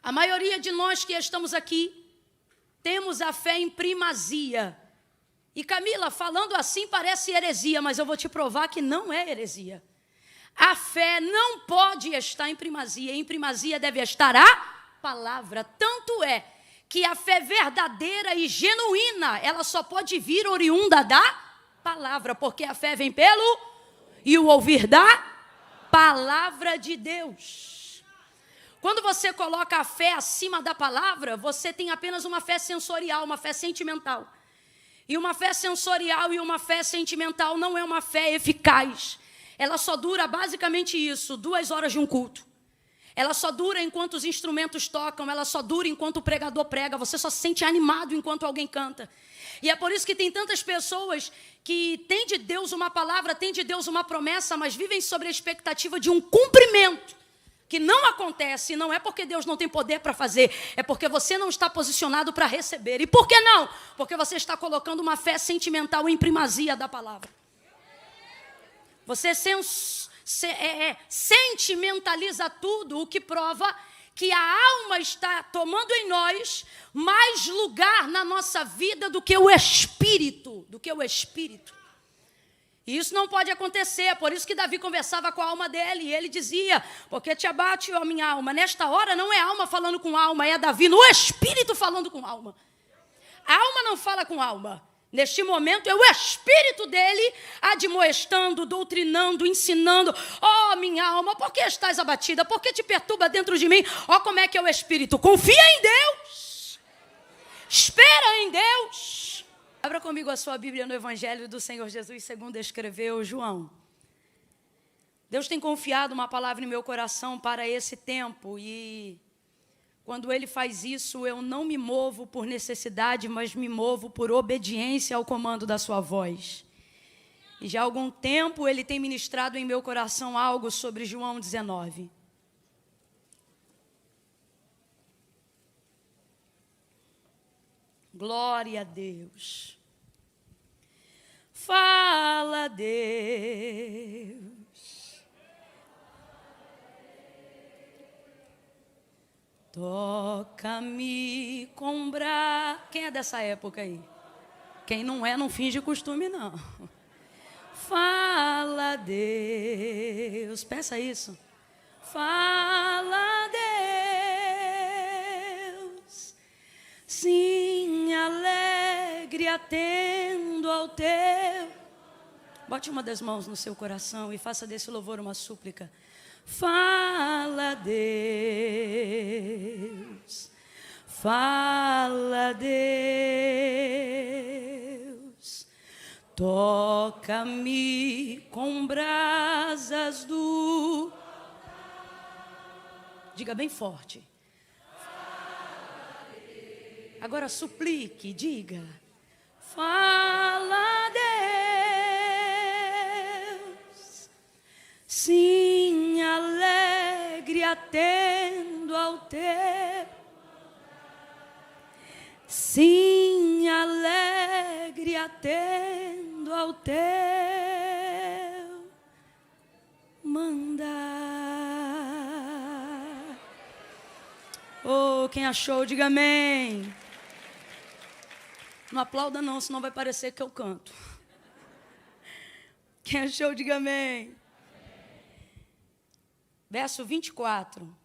A maioria de nós que estamos aqui temos a fé em primazia. E Camila, falando assim parece heresia, mas eu vou te provar que não é heresia. A fé não pode estar em primazia. Em primazia deve estar a palavra. Tanto é que a fé verdadeira e genuína, ela só pode vir oriunda da palavra, porque a fé vem pelo e o ouvir da palavra de Deus. Quando você coloca a fé acima da palavra, você tem apenas uma fé sensorial, uma fé sentimental. E uma fé sensorial e uma fé sentimental não é uma fé eficaz. Ela só dura basicamente isso, 2 horas de um culto. Ela só dura enquanto os instrumentos tocam, ela só dura enquanto o pregador prega, você só se sente animado enquanto alguém canta. E é por isso que tem tantas pessoas que têm de Deus uma palavra, têm de Deus uma promessa, mas vivem sobre a expectativa de um cumprimento que não acontece. Não é porque Deus não tem poder para fazer, é porque você não está posicionado para receber. E por que não? Porque você está colocando uma fé sentimental em primazia da palavra. Você sentimentaliza tudo, o que prova que a alma está tomando em nós mais lugar na nossa vida do que o espírito, E isso não pode acontecer, por isso que Davi conversava com a alma dele, e ele dizia, porque te abate, ó minha alma. Nesta hora não é alma falando com alma, é Davi no espírito falando com alma. A alma não fala com alma. Neste momento é o espírito dele admoestando, doutrinando, ensinando. Ó minha alma, por que estás abatida? Por que te perturba dentro de mim? Ó como é que é o espírito. Confia em Deus. Espera em Deus. Abra comigo a sua Bíblia no Evangelho do Senhor Jesus, segundo escreveu João. Deus tem confiado uma palavra em meu coração para esse tempo e quando Ele faz isso, eu não me movo por necessidade, mas me movo por obediência ao comando da sua voz. E já há algum tempo Ele tem ministrado em meu coração algo sobre João 19. Glória a Deus. Fala, Deus. Toca-me com Quem é dessa época aí? Quem não é, não finge costume, não. Fala, Deus. Peça isso. Fala, Deus. Sim, alegre, atendo ao teu. Bote uma das mãos no seu coração e faça desse louvor uma súplica. Fala, Deus. Fala, Deus. Toca-me com brasas do... Diga bem forte. Agora suplique, diga. Fala, Deus. Sim, alegre, atendo ao teu. Sim, alegre, atendo ao teu mandar. Oh, quem achou, diga amém. Não aplauda não, senão vai parecer que eu canto. Quem achou, diga amém. Verso 24.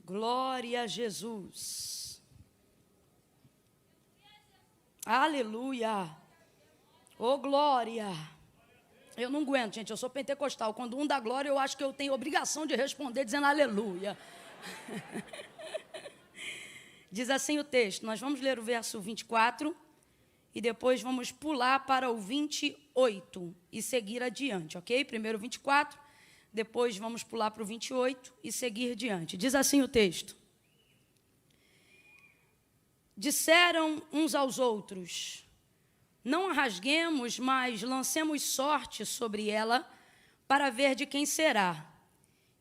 Glória a Jesus. Aleluia. Oh, glória. Eu não aguento, gente, eu sou pentecostal. Quando um dá glória, eu acho que eu tenho obrigação de responder dizendo aleluia. Diz assim o texto, nós vamos ler o verso 24 e depois vamos pular para o 28 e seguir adiante, ok? Primeiro 24, depois vamos pular para o 28 e seguir adiante. Diz assim o texto. Disseram uns aos outros, não a rasguemos, mas lancemos sorte sobre ela para ver de quem será.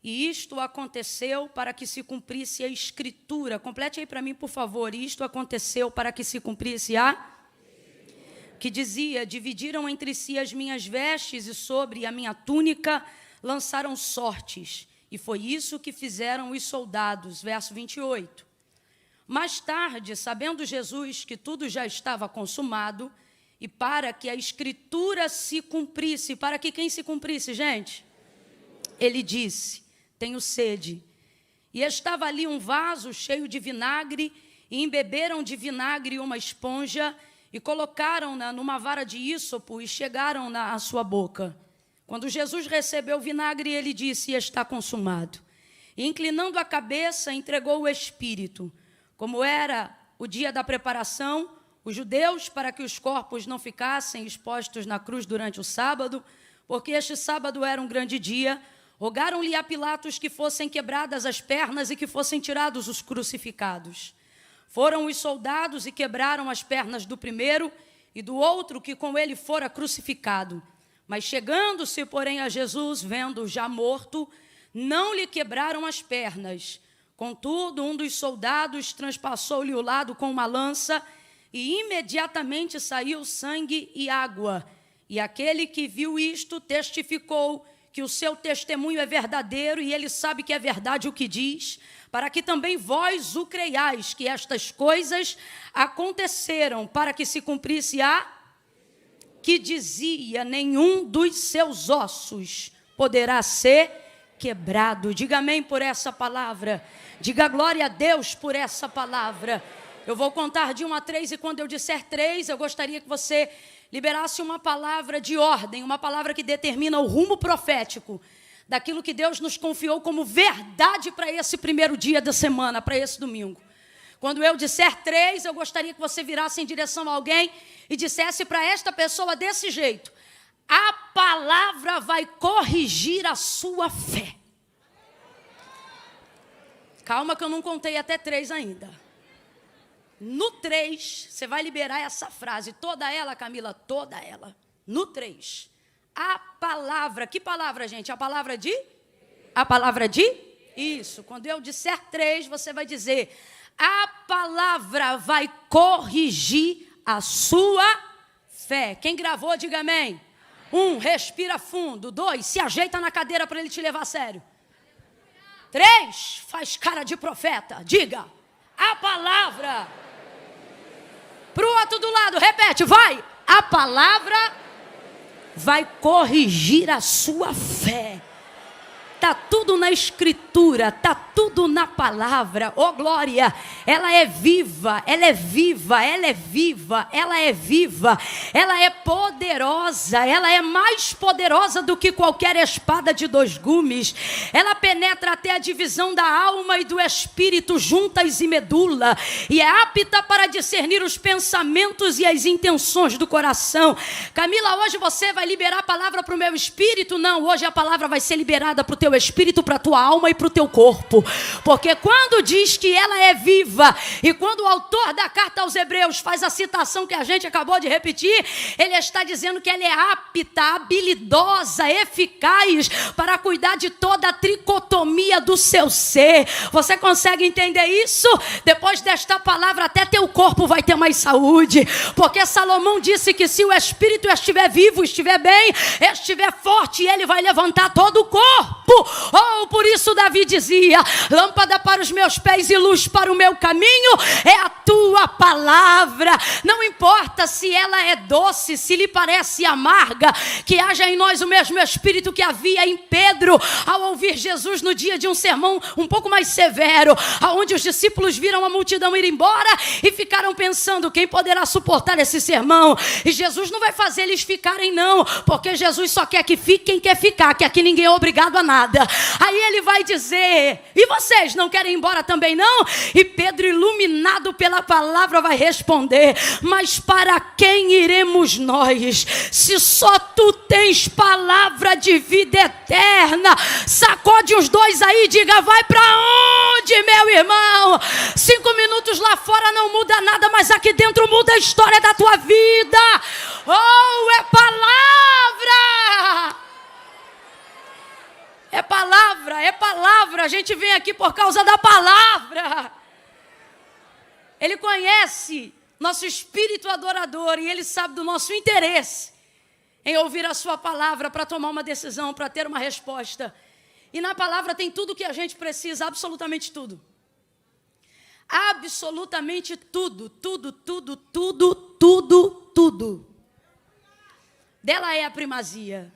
E isto aconteceu para que se cumprisse a Escritura. Complete aí para mim, por favor. Isto aconteceu para que se cumprisse a... Que dizia, dividiram entre si as minhas vestes e sobre a minha túnica lançaram sortes, e foi isso que fizeram os soldados. Verso 28. Mais tarde, sabendo Jesus que tudo já estava consumado, e para que a Escritura se cumprisse, para que quem se cumprisse, gente? Ele disse, tenho sede. E estava ali um vaso cheio de vinagre, e embeberam de vinagre uma esponja, e colocaram-na numa vara de ísopo, e chegaram-na à sua boca. Quando Jesus recebeu o vinagre, ele disse, está consumado. E inclinando a cabeça, entregou o Espírito. Como era o dia da preparação, os judeus, para que os corpos não ficassem expostos na cruz durante o sábado, porque este sábado era um grande dia, rogaram-lhe a Pilatos que fossem quebradas as pernas e que fossem tirados os crucificados. Foram os soldados e quebraram as pernas do primeiro e do outro que com ele fora crucificado. Mas chegando-se, porém, a Jesus, vendo-o já morto, não lhe quebraram as pernas. Contudo, um dos soldados transpassou-lhe o lado com uma lança, e imediatamente saiu sangue e água. E aquele que viu isto testificou que o seu testemunho é verdadeiro, e ele sabe que é verdade o que diz, para que também vós o creiais, que estas coisas aconteceram, para que se cumprisse a que dizia, nenhum dos seus ossos poderá ser quebrado. Diga amém por essa palavra. Diga glória a Deus por essa palavra. Eu vou contar de 1 a 3, e quando eu disser 3, eu gostaria que você liberasse uma palavra de ordem, uma palavra que determina o rumo profético daquilo que Deus nos confiou como verdade para esse primeiro dia da semana, para esse domingo. Quando eu disser 3, eu gostaria que você virasse em direção a alguém e dissesse para esta pessoa desse jeito: a palavra vai corrigir a sua fé. Calma que eu não contei até 3 ainda. No 3, você vai liberar essa frase, toda ela, Camila, toda ela. No 3, a palavra, que palavra, gente? A palavra de? A palavra de? Isso, quando eu disser 3, você vai dizer, a palavra vai corrigir a sua fé. Quem gravou, diga amém. 1, respira fundo. 2, se ajeita na cadeira para ele te levar a sério. 3, faz cara de profeta. Diga, a palavra. Para o outro do lado, repete, vai. A palavra vai corrigir a sua fé. Está tudo na Escritura, está tudo na palavra. Oh glória, ela é viva, ela é viva, ela é viva, ela é viva, ela é poderosa, ela é mais poderosa do que qualquer espada de 2 gumes. Ela penetra até a divisão da alma e do espírito, juntas e medula, e é apta para discernir os pensamentos e as intenções do coração. Camila, hoje você vai liberar a palavra para o meu espírito? Não, hoje a palavra vai ser liberada para o teu espírito, para a tua alma e para o teu corpo, porque quando diz que ela é viva, e quando o autor da carta aos Hebreus faz a citação que a gente acabou de repetir, ele está dizendo que ela é apta, habilidosa, eficaz para cuidar de toda a tricotomia do seu ser. Você consegue entender isso? Depois desta palavra até teu corpo vai ter mais saúde, porque Salomão disse que se o espírito estiver vivo, estiver bem, estiver forte, ele vai levantar todo o corpo. Oh, por isso Davi dizia, lâmpada para os meus pés e luz para o meu caminho é a tua palavra. Não importa se ela é doce, se lhe parece amarga, que haja em nós o mesmo espírito que havia em Pedro ao ouvir Jesus no dia de um sermão um pouco mais severo, onde os discípulos viram a multidão ir embora e ficaram pensando, quem poderá suportar esse sermão? E Jesus não vai fazer eles ficarem não, porque Jesus só quer que fique quem quer ficar, que aqui ninguém é obrigado a nada. Aí ele vai dizer, e vocês não querem ir embora também não? E Pedro, iluminado pela palavra, vai responder, mas para quem iremos nós, se só tu tens palavra de vida eterna? Sacode os dois aí e diga, vai para onde, meu irmão? 5 minutos lá fora não muda nada, mas aqui dentro muda a história da tua vida. Oh, é palavra! É palavra, é palavra. A gente vem aqui por causa da palavra. Ele conhece nosso espírito adorador e ele sabe do nosso interesse em ouvir a sua palavra para tomar uma decisão, para ter uma resposta. E na palavra tem tudo o que a gente precisa, absolutamente tudo. Absolutamente tudo, tudo, tudo, tudo, tudo, tudo. Dela é a primazia.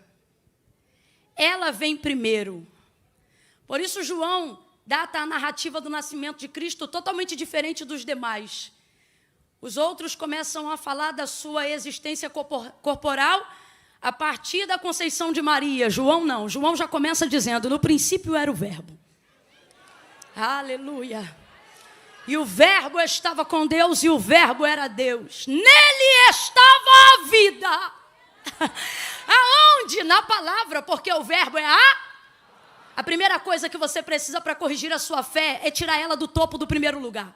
Ela vem primeiro. Por isso João data a narrativa do nascimento de Cristo totalmente diferente dos demais. Os outros começam a falar da sua existência corporal a partir da conceição de Maria. João não. João já começa dizendo, no princípio era o Verbo. Aleluia. E o Verbo estava com Deus e o Verbo era Deus. Nele estava a vida. Aonde? Na palavra, porque o Verbo é a primeira coisa que você precisa para corrigir a sua fé é tirar ela do topo do primeiro lugar.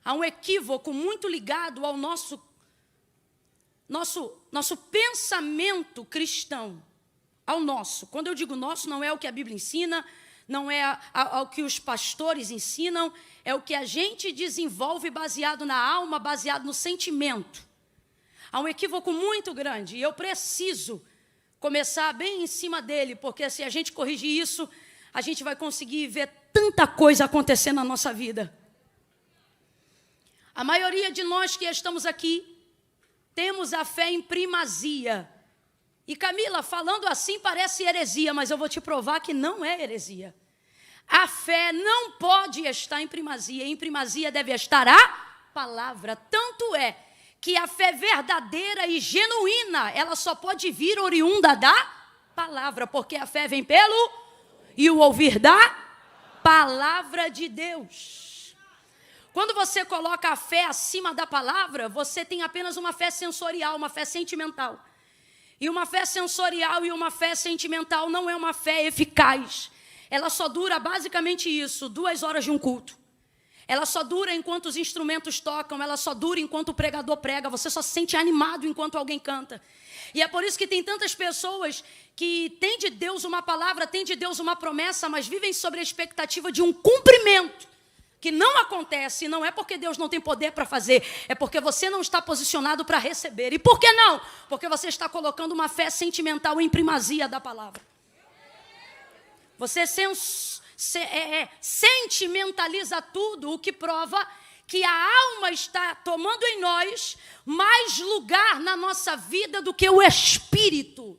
Há um equívoco muito ligado ao nosso pensamento cristão. Ao nosso. Quando eu digo nosso, não é o que a Bíblia ensina, não é o que os pastores ensinam, é o que a gente desenvolve baseado na alma, baseado no sentimento. Há um equívoco muito grande e eu preciso começar bem em cima dele, porque se a gente corrigir isso, a gente vai conseguir ver tanta coisa acontecer na nossa vida. A maioria de nós que estamos aqui temos a fé em primazia. E Camila, falando assim parece heresia, mas eu vou te provar que não é heresia. A fé não pode estar em primazia. Em primazia deve estar a palavra. Tanto é que a fé verdadeira e genuína, ela só pode vir oriunda da palavra, porque a fé vem pelo e o ouvir da palavra de Deus. Quando você coloca a fé acima da palavra, você tem apenas uma fé sensorial, uma fé sentimental. E uma fé sensorial e uma fé sentimental não é uma fé eficaz. Ela só dura basicamente isso, 2 horas de um culto. Ela só dura enquanto os instrumentos tocam, ela só dura enquanto o pregador prega, você só se sente animado enquanto alguém canta. E é por isso que tem tantas pessoas que têm de Deus uma palavra, têm de Deus uma promessa, mas vivem sobre a expectativa de um cumprimento, que não acontece. Não é porque Deus não tem poder para fazer, é porque você não está posicionado para receber. E por que não? Porque você está colocando uma fé sentimental em primazia da palavra. Você sentimentaliza tudo, o que prova que a alma está tomando em nós mais lugar na nossa vida do que o espírito,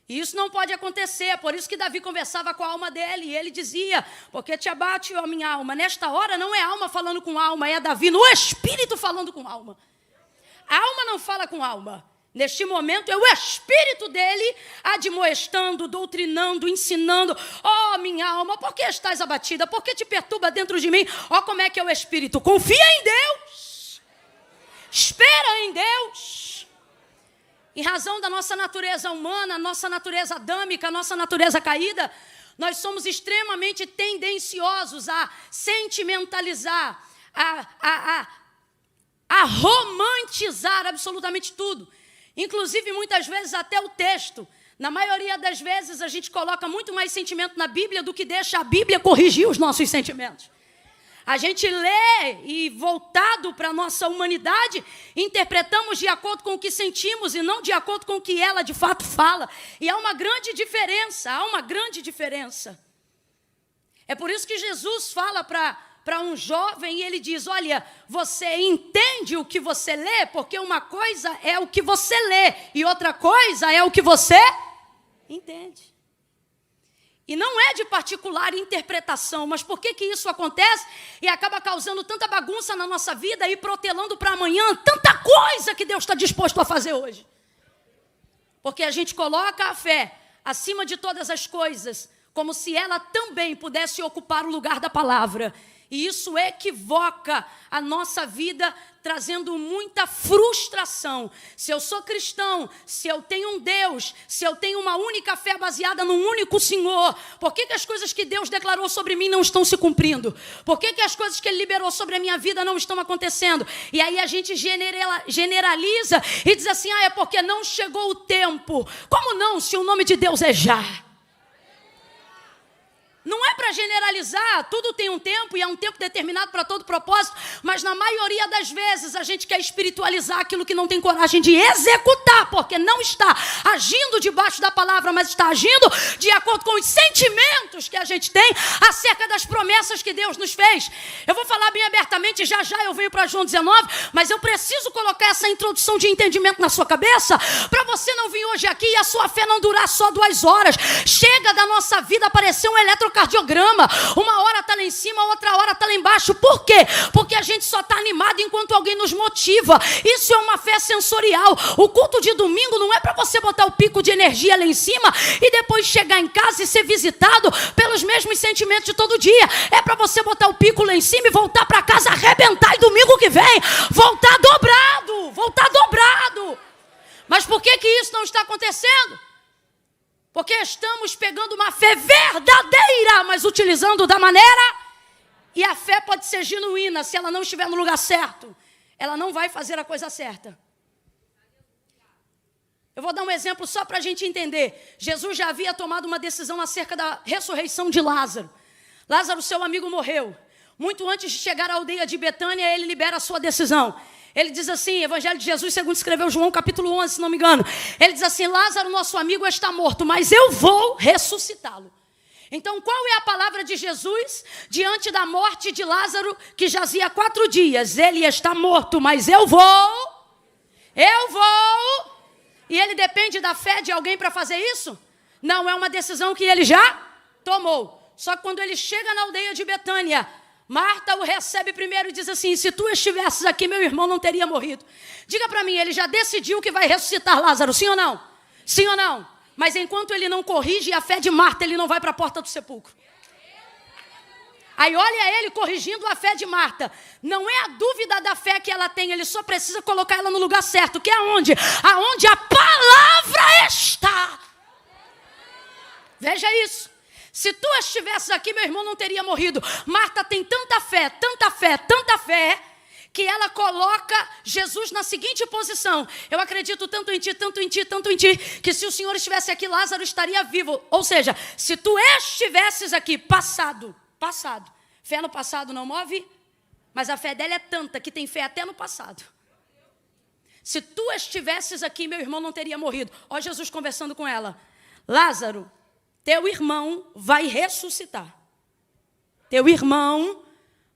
E isso não pode acontecer, por isso que Davi conversava com a alma dele, e ele dizia, porque te abate, ó minha alma. Nesta hora não é alma falando com alma, é Davi no espírito falando com alma. A alma não fala com alma. Neste momento é o espírito dele admoestando, doutrinando, ensinando. Ó minha alma, por que estás abatida? Por que te perturba dentro de mim? Ó como é que é o espírito. Confia em Deus. Espera em Deus. Em razão da nossa natureza humana, nossa natureza adâmica, nossa natureza caída, nós somos extremamente tendenciosos a sentimentalizar, a romantizar absolutamente tudo. Inclusive, muitas vezes, até o texto. Na maioria das vezes, a gente coloca muito mais sentimento na Bíblia do que deixa a Bíblia corrigir os nossos sentimentos. A gente lê e, voltado para a nossa humanidade, interpretamos de acordo com o que sentimos e não de acordo com o que ela, de fato, fala. E há uma grande diferença, É por isso que Jesus fala para um jovem e ele diz, olha, você entende o que você lê? Porque uma coisa é o que você lê e outra coisa é o que você entende. E não é de particular interpretação, mas por que isso acontece e acaba causando tanta bagunça na nossa vida e protelando para amanhã tanta coisa que Deus está disposto a fazer hoje? Porque a gente coloca a fé acima de todas as coisas, como se ela também pudesse ocupar o lugar da palavra. E isso equivoca a nossa vida, trazendo muita frustração. Se eu sou cristão, se eu tenho um Deus, se eu tenho uma única fé baseada num único Senhor, por que as coisas que Deus declarou sobre mim não estão se cumprindo? Por que as coisas que Ele liberou sobre a minha vida não estão acontecendo? E aí a gente generaliza e diz assim, é porque não chegou o tempo. Como não, se o nome de Deus é já? Não é para generalizar, tudo tem um tempo e é um tempo determinado para todo propósito, mas na maioria das vezes a gente quer espiritualizar aquilo que não tem coragem de executar, porque não está agindo debaixo da palavra, mas está agindo de acordo com os sentimentos que a gente tem acerca das promessas que Deus nos fez. Eu vou falar bem abertamente, já eu venho para João 19, mas eu preciso colocar essa introdução de entendimento na sua cabeça, para você não vir hoje aqui e a sua fé não durar só 2 horas. Chega da nossa vida aparecer um eletrocardiograma. Uma hora está lá em cima, outra hora está lá embaixo. Por quê? Porque a gente só está animado enquanto alguém nos motiva. Isso é uma fé sensorial. O culto de domingo não é para você botar o pico de energia lá em cima e depois chegar em casa e ser visitado pelos mesmos sentimentos de todo dia. É para você botar o pico lá em cima e voltar para casa, arrebentar, e domingo que vem voltar dobrado. Voltar dobrado. Mas por que isso não está acontecendo? Porque estamos pegando uma fé verdadeira, mas utilizando da maneira. E a fé pode ser genuína, se ela não estiver no lugar certo. Ela não vai fazer a coisa certa. Eu vou dar um exemplo só para a gente entender. Jesus já havia tomado uma decisão acerca da ressurreição de Lázaro. Lázaro, seu amigo, morreu. Muito antes de chegar à aldeia de Betânia, ele libera a sua decisão. Ele diz assim, Evangelho de Jesus, segundo escreveu João, capítulo 11, se não me engano. Ele diz assim, Lázaro, nosso amigo, está morto, mas eu vou ressuscitá-lo. Então, qual é a palavra de Jesus diante da morte de Lázaro, que jazia 4 dias? Ele está morto, mas eu vou. E ele depende da fé de alguém para fazer isso? Não, é uma decisão que ele já tomou. Só que quando ele chega na aldeia de Betânia, Marta o recebe primeiro e diz assim, se tu estivesses aqui, meu irmão não teria morrido. Diga para mim, ele já decidiu que vai ressuscitar Lázaro, sim ou não? Sim ou não? Mas enquanto ele não corrige a fé de Marta, ele não vai para a porta do sepulcro. Aí olha ele corrigindo a fé de Marta. Não é a dúvida da fé que ela tem, ele só precisa colocar ela no lugar certo, que é aonde? Aonde a palavra está. Veja isso. Se tu estivesses aqui, meu irmão não teria morrido. Marta tem tanta fé, que ela coloca Jesus na seguinte posição. Eu acredito tanto em ti, que se o Senhor estivesse aqui, Lázaro estaria vivo. Ou seja, se tu estivesses aqui, passado. Fé no passado não move, mas a fé dela é tanta que tem fé até no passado. Se tu estivesses aqui, meu irmão não teria morrido. Ó Jesus conversando com ela. Lázaro, teu irmão vai ressuscitar. Teu irmão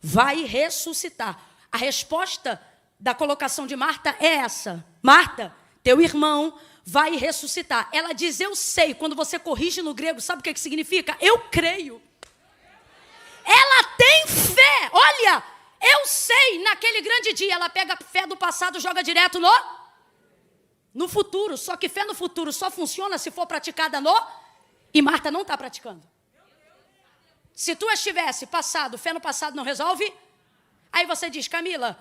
vai ressuscitar. A resposta da colocação de Marta é essa. Marta, teu irmão vai ressuscitar. Ela diz, eu sei. Quando você corrige no grego, sabe o que significa? Eu creio. Ela tem fé. Olha, eu sei, naquele grande dia, ela pega a fé do passado e joga direto no futuro. Só que fé no futuro só funciona se for praticada E Marta não está praticando. Se tu estivesse passado, fé no passado não resolve? Aí você diz, Camila,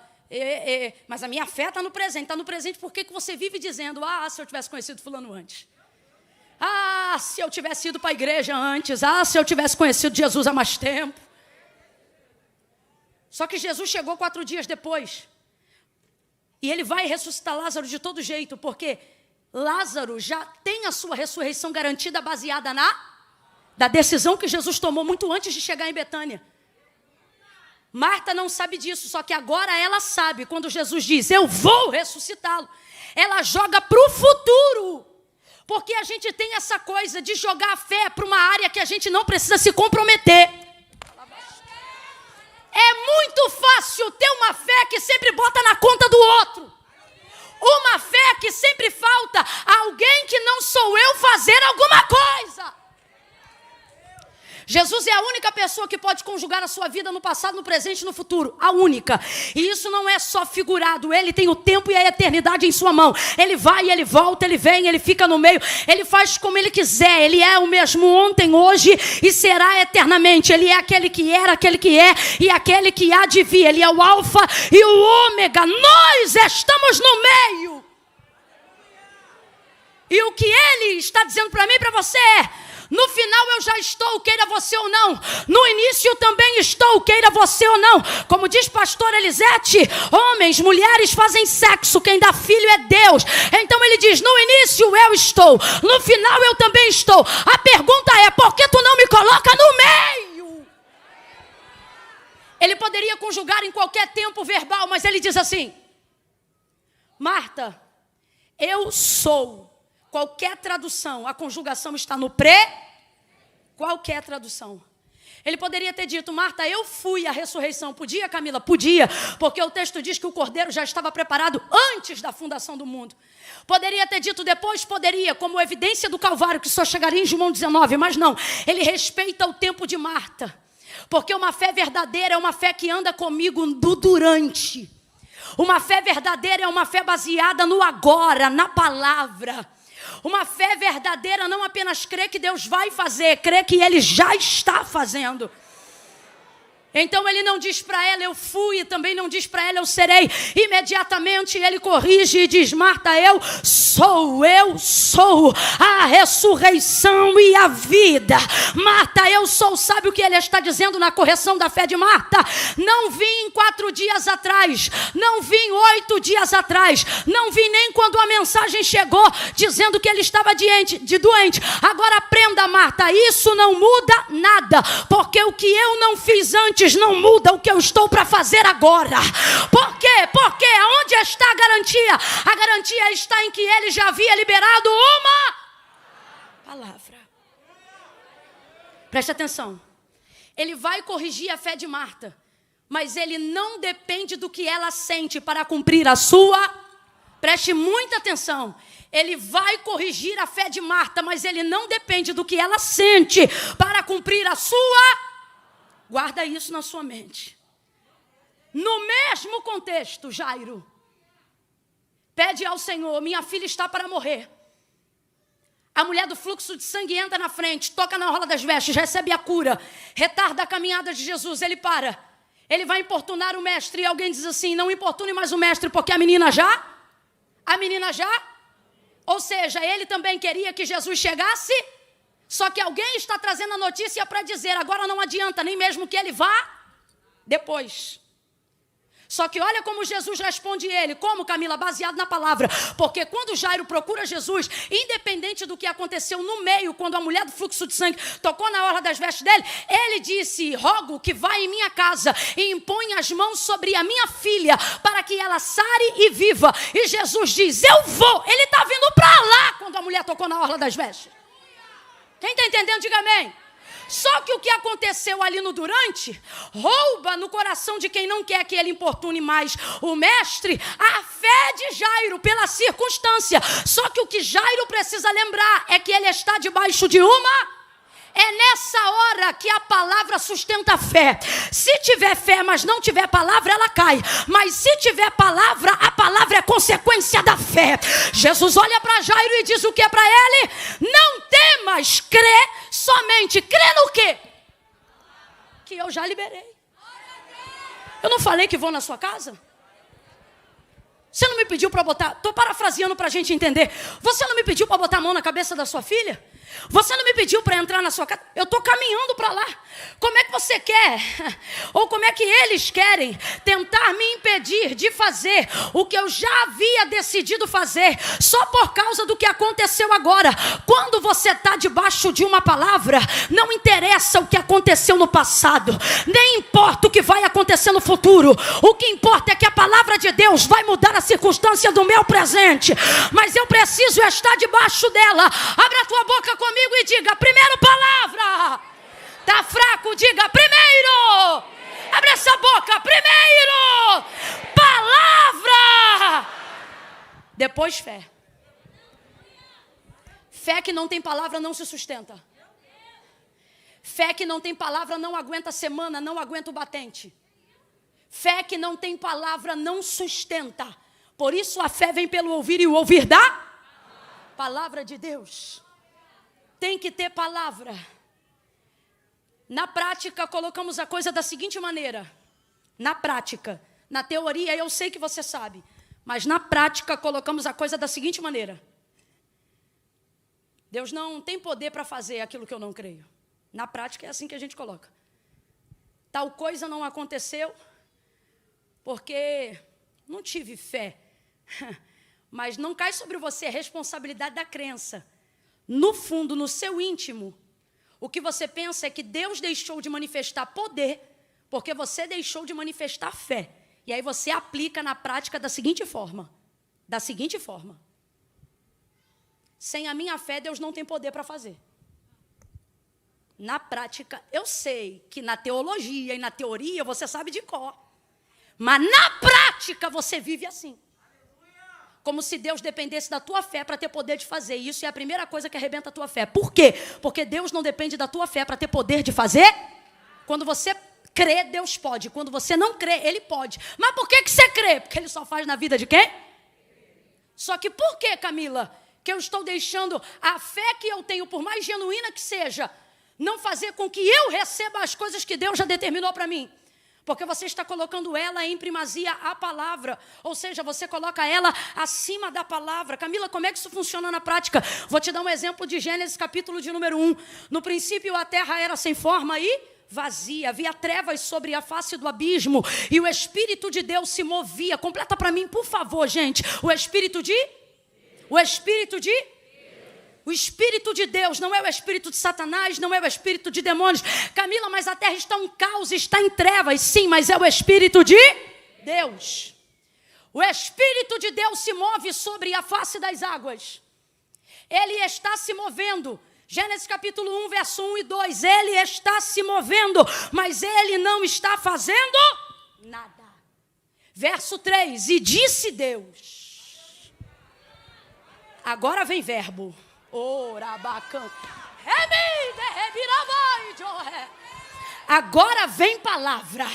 mas a minha fé está no presente. Está no presente, por que você vive dizendo, se eu tivesse conhecido fulano antes? Se eu tivesse ido para a igreja antes. Se eu tivesse conhecido Jesus há mais tempo. Só que Jesus chegou 4 dias depois. E ele vai ressuscitar Lázaro de todo jeito, porque Lázaro já tem a sua ressurreição garantida baseada da decisão que Jesus tomou muito antes de chegar em Betânia. Marta não sabe disso, só que agora ela sabe. Quando Jesus diz, eu vou ressuscitá-lo, ela joga para o futuro. Porque a gente tem essa coisa de jogar a fé para uma área que a gente não precisa se comprometer. É muito fácil ter uma fé que sempre bota na conta do outro. Uma fé que sempre falta alguém que não sou eu fazer alguma coisa. Jesus é a única pessoa que pode conjugar a sua vida no passado, no presente e no futuro. A única. E isso não é só figurado. Ele tem o tempo e a eternidade em sua mão. Ele vai, ele volta, ele vem, ele fica no meio. Ele faz como ele quiser. Ele é o mesmo ontem, hoje e será eternamente. Ele é aquele que era, aquele que é e aquele que há de vir. Ele é o alfa e o ômega. Nós estamos no meio. E o que ele está dizendo para mim e para você é: no final eu já estou, queira você ou não. No início eu também estou, queira você ou não. Como diz pastor Elisete, homens, mulheres fazem sexo, quem dá filho é Deus. Então ele diz, no início eu estou, no final eu também estou. A pergunta é, por que tu não me coloca no meio? Ele poderia conjugar em qualquer tempo verbal, mas ele diz assim: Marta, eu sou. Qualquer tradução, a conjugação está no pré. Qualquer tradução. Ele poderia ter dito: Marta, eu fui a ressurreição. Podia, Camila? Podia, porque o texto diz que o cordeiro já estava preparado antes da fundação do mundo. Poderia ter dito depois? Poderia, como evidência do Calvário, que só chegaria em João 19, mas não. Ele respeita o tempo de Marta, porque uma fé verdadeira é uma fé que anda comigo do durante. Uma fé verdadeira é uma fé baseada no agora, na palavra. Uma fé verdadeira não apenas crê que Deus vai fazer, crê que Ele já está fazendo. Então ele não diz para ela: eu fui, e também não diz para ela: eu serei. Imediatamente ele corrige e diz: Marta, eu sou a ressurreição e a vida. Marta, eu sou. Sabe o que ele está dizendo na correção da fé de Marta? Não vim 4 dias atrás, não vim 8 dias atrás, não vim nem quando a mensagem chegou dizendo que ele estava doente. Agora aprenda, Marta, isso não muda nada, porque o que eu não fiz antes não muda o que eu estou para fazer agora. Por quê? Porque onde está a garantia? A garantia está em que ele já havia liberado uma palavra. Preste atenção. Ele vai corrigir a fé de Marta, mas ele não depende do que ela sente para cumprir a sua. Preste muita atenção. Ele vai corrigir a fé de Marta, mas ele não depende do que ela sente para cumprir a sua. Guarda isso na sua mente. No mesmo contexto, Jairo pede ao Senhor: minha filha está para morrer. A mulher do fluxo de sangue entra na frente, toca na orla das vestes, recebe a cura, retarda a caminhada de Jesus. Ele para, ele vai importunar o mestre, e alguém diz assim: não importune mais o mestre, porque a menina já. Ou seja, ele também queria que Jesus chegasse. Só que alguém está trazendo a notícia para dizer: agora não adianta, nem mesmo que ele vá depois. Só que olha como Jesus responde ele. Como, Camila? Baseado na palavra. Porque quando Jairo procura Jesus, independente do que aconteceu no meio, quando a mulher do fluxo de sangue tocou na orla das vestes dele, ele disse: rogo que vá em minha casa e imponha as mãos sobre a minha filha, para que ela sare e viva. E Jesus diz: eu vou. Ele está vindo para lá quando a mulher tocou na orla das vestes. Quem está entendendo, diga amém. Só que o que aconteceu ali no durante rouba no coração de quem não quer que ele importune mais o mestre a fé de Jairo pela circunstância. Só que o que Jairo precisa lembrar é que ele está debaixo de uma. É nessa hora que a palavra sustenta a fé. Se tiver fé, mas não tiver palavra, ela cai. Mas se tiver palavra, a palavra é consequência da fé. Jesus olha para Jairo e diz o que é para ele? Não temas, crê somente. Crê no quê? Que eu já liberei. Eu não falei que vou na sua casa? Você não me pediu para botar... Estou parafraseando para a gente entender. Você não me pediu para botar a mão na cabeça da sua filha? Você não me pediu para entrar na sua casa? Eu estou caminhando para lá. Como é que você quer? Ou como é que eles querem tentar me impedir de fazer o que eu já havia decidido fazer, só por causa do que aconteceu agora? Quando você está debaixo de uma palavra, não interessa o que aconteceu no passado, nem importa o que vai acontecer no futuro. O que importa é que a palavra de Deus vai mudar a circunstância do meu presente, mas eu preciso estar debaixo dela. Abra a tua boca comigo e diga: primeiro palavra. Tá fraco, diga: primeiro. Abre essa boca, primeiro palavra, depois fé. Fé que não tem palavra não se sustenta. Fé que não tem palavra não aguenta a semana, não aguenta o batente. Fé que não tem palavra não sustenta. Por isso a fé vem pelo ouvir, e o ouvir da palavra de Deus. Tem que ter palavra. Na prática, colocamos a coisa da seguinte maneira. Na prática, na teoria eu sei que você sabe, mas na prática colocamos a coisa da seguinte maneira. Deus não tem poder para fazer aquilo que eu não creio. Na prática é assim que a gente coloca. Tal coisa não aconteceu porque não tive fé. Mas não cai sobre você a responsabilidade da crença. No fundo, no seu íntimo, o que você pensa é que Deus deixou de manifestar poder Porque você deixou de manifestar fé. E aí você aplica na prática da seguinte forma. Sem a minha fé, Deus não tem poder para fazer. Na prática, eu sei que na teologia e na teoria você sabe de cor. Mas na prática você vive assim. Como se Deus dependesse da tua fé para ter poder de fazer. E isso é a primeira coisa que arrebenta a tua fé. Por quê? Porque Deus não depende da tua fé para ter poder de fazer. Quando você crê, Deus pode. Quando você não crê, Ele pode. Mas por que você crê? Porque Ele só faz na vida de quem? Só que por que, Camila, que eu estou deixando a fé que eu tenho, por mais genuína que seja, não fazer com que eu receba as coisas que Deus já determinou para mim? Porque você está colocando ela em primazia à palavra. Ou seja, você coloca ela acima da palavra. Camila, como é que isso funciona na prática? Vou te dar um exemplo de Gênesis, capítulo de número 1. No princípio, a terra era sem forma e vazia. Havia trevas sobre a face do abismo. E o Espírito de Deus se movia. Completa para mim, por favor, gente. O Espírito de Deus, não é o espírito de Satanás, não é o espírito de demônios. Camila, mas a terra está um caos, está em trevas. Sim, mas é o Espírito de Deus. O Espírito de Deus se move sobre a face das águas. Ele está se movendo. Gênesis capítulo 1, verso 1 e 2. Ele está se movendo, mas ele não está fazendo nada. Verso 3. E disse Deus. Agora vem verbo. Agora vem palavra.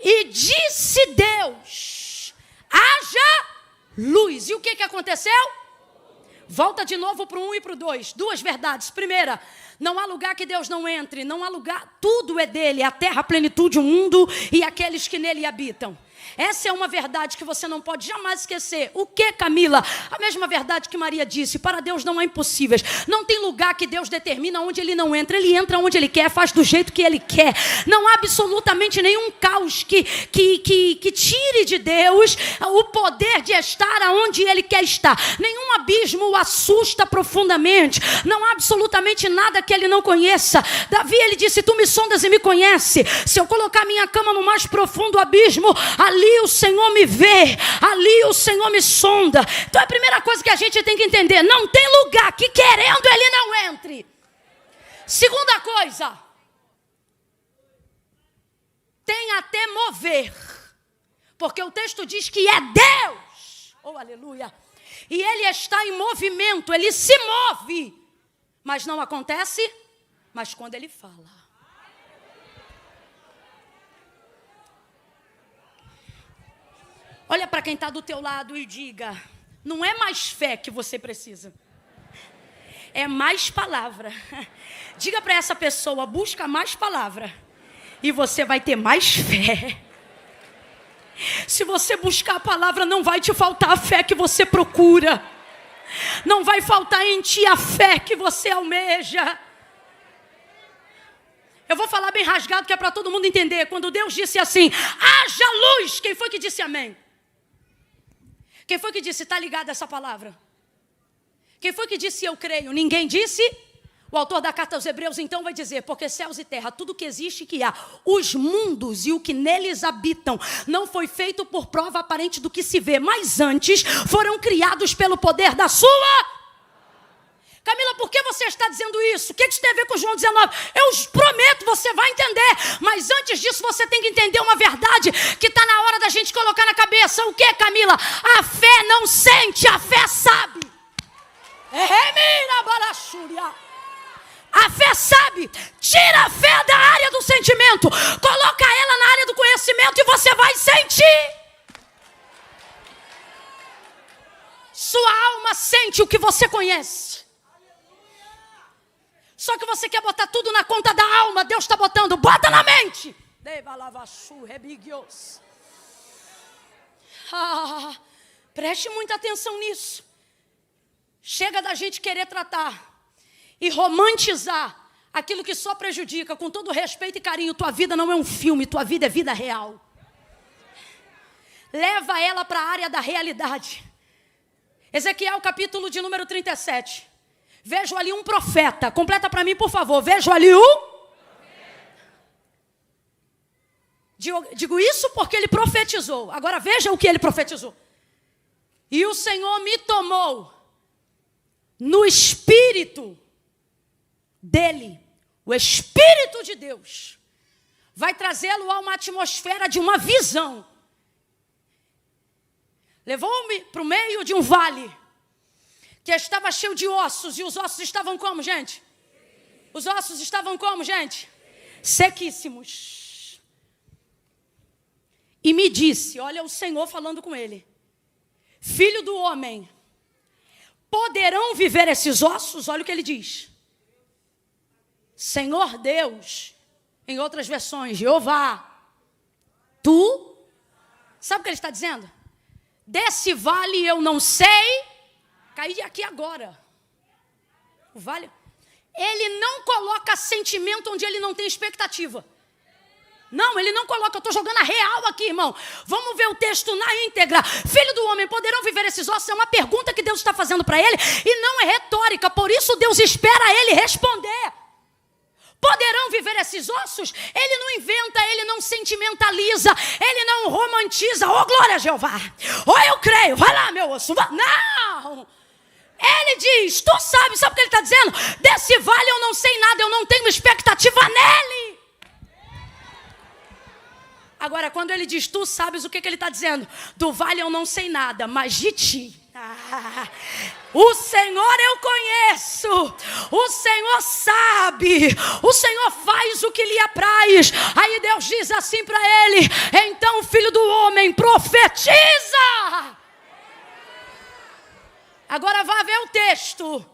E disse Deus: haja luz. E o que aconteceu? Volta de novo para o 1 e para o 2. Duas verdades. Primeira, não há lugar que Deus não entre. Não há lugar, tudo é dele. A terra, a plenitude, o mundo e aqueles que nele habitam. Essa é uma verdade que você não pode jamais esquecer. O que, Camila? A mesma verdade que Maria disse. Para Deus não há impossíveis. Não tem lugar que Deus determina onde Ele não entra. Ele entra onde Ele quer, faz do jeito que Ele quer. Não há absolutamente nenhum caos que tire de Deus o poder de estar onde Ele quer estar. Nenhum abismo o assusta profundamente. Não há absolutamente nada que Ele não conheça. Davi, ele disse: tu me sondas e me conhece. Se eu colocar minha cama no mais profundo abismo, ali o Senhor me vê, ali o Senhor me sonda. Então a primeira coisa que a gente tem que entender: não tem lugar que querendo Ele não entre. Segunda coisa, tem até mover, porque o texto diz que é Deus, oh aleluia, e Ele está em movimento, Ele se move, mas não acontece, mas quando Ele fala. Olha para quem está do teu lado e diga: não é mais fé que você precisa, é mais palavra. Diga para essa pessoa: busca mais palavra e você vai ter mais fé. Se você buscar a palavra, não vai te faltar a fé que você procura. Não vai faltar em ti a fé que você almeja. Eu vou falar bem rasgado que é para todo mundo entender. Quando Deus disse assim: haja luz, quem foi que disse amém? Quem foi que disse, está ligado a essa palavra? Quem foi que disse eu creio? Ninguém disse? O autor da carta aos Hebreus então vai dizer: porque céus e terra, tudo que existe e que há, os mundos e o que neles habitam, não foi feito por prova aparente do que se vê, mas antes foram criados pelo poder da sua... Camila, por que você está dizendo isso? O que isso tem a ver com João 19? Eu prometo, você vai entender. Mas antes disso, você tem que entender uma verdade que está na hora da gente colocar na cabeça. O que, Camila? A fé não sente, a fé sabe. A fé sabe. Tira a fé da área do sentimento, coloca ela na área do conhecimento e você vai sentir. Sua alma sente o que você conhece. Só que você quer botar tudo na conta da alma. Deus está botando, bota na mente. Preste muita atenção nisso. Chega da gente querer tratar e romantizar aquilo que só prejudica. Com todo respeito e carinho, tua vida não é um filme, tua vida é vida real. Leva ela para a área da realidade. Ezequiel capítulo de número 37. Vejo ali um profeta. Completa para mim, por favor. Vejo ali o... Digo isso porque ele profetizou. Agora veja o que ele profetizou. E o Senhor me tomou no espírito dele. O Espírito de Deus vai trazê-lo a uma atmosfera de uma visão. Levou-me para o meio de um vale que estava cheio de ossos. E os ossos estavam como, gente? Os ossos estavam como, gente? Sequíssimos. E me disse, olha o Senhor falando com ele: filho do homem, poderão viver esses ossos? Olha o que ele diz. Senhor Deus, em outras versões, Jeová, tu, sabe o que ele está dizendo? Desse vale eu não sei, caí aqui agora. O vale, ele não coloca sentimento onde ele não tem expectativa. Não, ele não coloca, eu estou jogando a real aqui, irmão. Vamos ver o texto na íntegra. Filho do homem, poderão viver esses ossos? É uma pergunta que Deus está fazendo para ele e não é retórica, por isso Deus espera ele responder. Poderão viver esses ossos? Ele não inventa, ele não sentimentaliza, ele não romantiza. Oh, glória a Jeová! Oh, eu creio, vai lá, meu osso. Não! Ele diz, tu sabe o que ele está dizendo? Desse vale eu não sei nada, eu não tenho expectativa nele. Agora, quando ele diz, tu sabes o que ele está dizendo? Do vale eu não sei nada, mas de ti. O Senhor eu conheço, o Senhor sabe, o Senhor faz o que lhe apraz. Aí Deus diz assim para ele: então, filho do homem, profetiza. Agora vá ver o texto.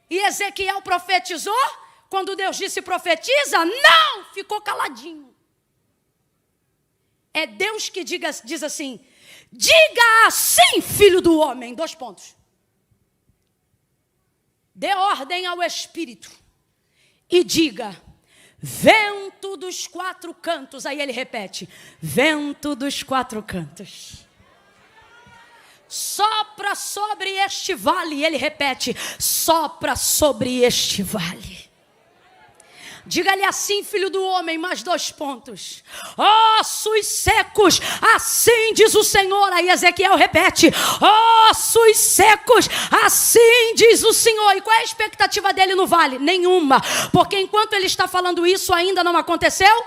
E Ezequiel profetizou. Quando Deus disse profetiza, não, ficou caladinho. É Deus que diz assim: diga assim, filho do homem. 2 pontos. Dê ordem ao Espírito e diga: vento dos 4 cantos. Aí ele repete: vento dos 4 cantos. Sopra sobre este vale. Ele repete: sopra sobre este vale. Diga-lhe assim, filho do homem, mais 2 pontos. Ossos secos, assim diz o Senhor. Aí Ezequiel repete: ossos secos, assim diz o Senhor. E qual é a expectativa dele no vale? Nenhuma, porque enquanto ele está falando isso, ainda não aconteceu.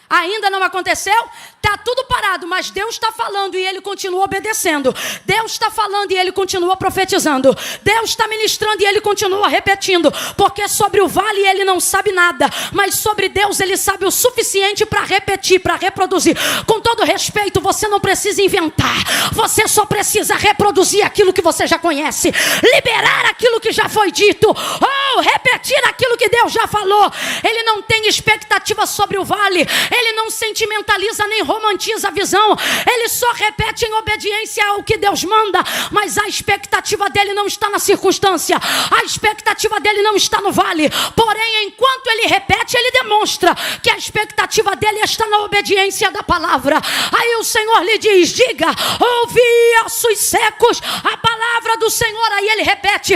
Ainda não aconteceu? Está tudo parado, mas Deus está falando e ele continua obedecendo. Deus está falando e ele continua profetizando. Deus está ministrando e ele continua repetindo. Porque sobre o vale ele não sabe nada, mas sobre Deus ele sabe o suficiente para repetir, para reproduzir. Com todo respeito, você não precisa inventar. Você só precisa reproduzir aquilo que você já conhece. Liberar aquilo que já foi dito. Ou repetir aquilo que Deus já falou. Ele não tem expectativa sobre o vale. Ele não sentimentaliza nem romantiza a visão. Ele só repete em obediência ao que Deus manda. Mas a expectativa dele não está na circunstância. A expectativa dele não está no vale. Porém, enquanto ele repete, ele demonstra que a expectativa dele está na obediência da palavra. Aí o Senhor lhe diz: diga, ouvi, ossos secos, a palavra do Senhor. Aí ele repete: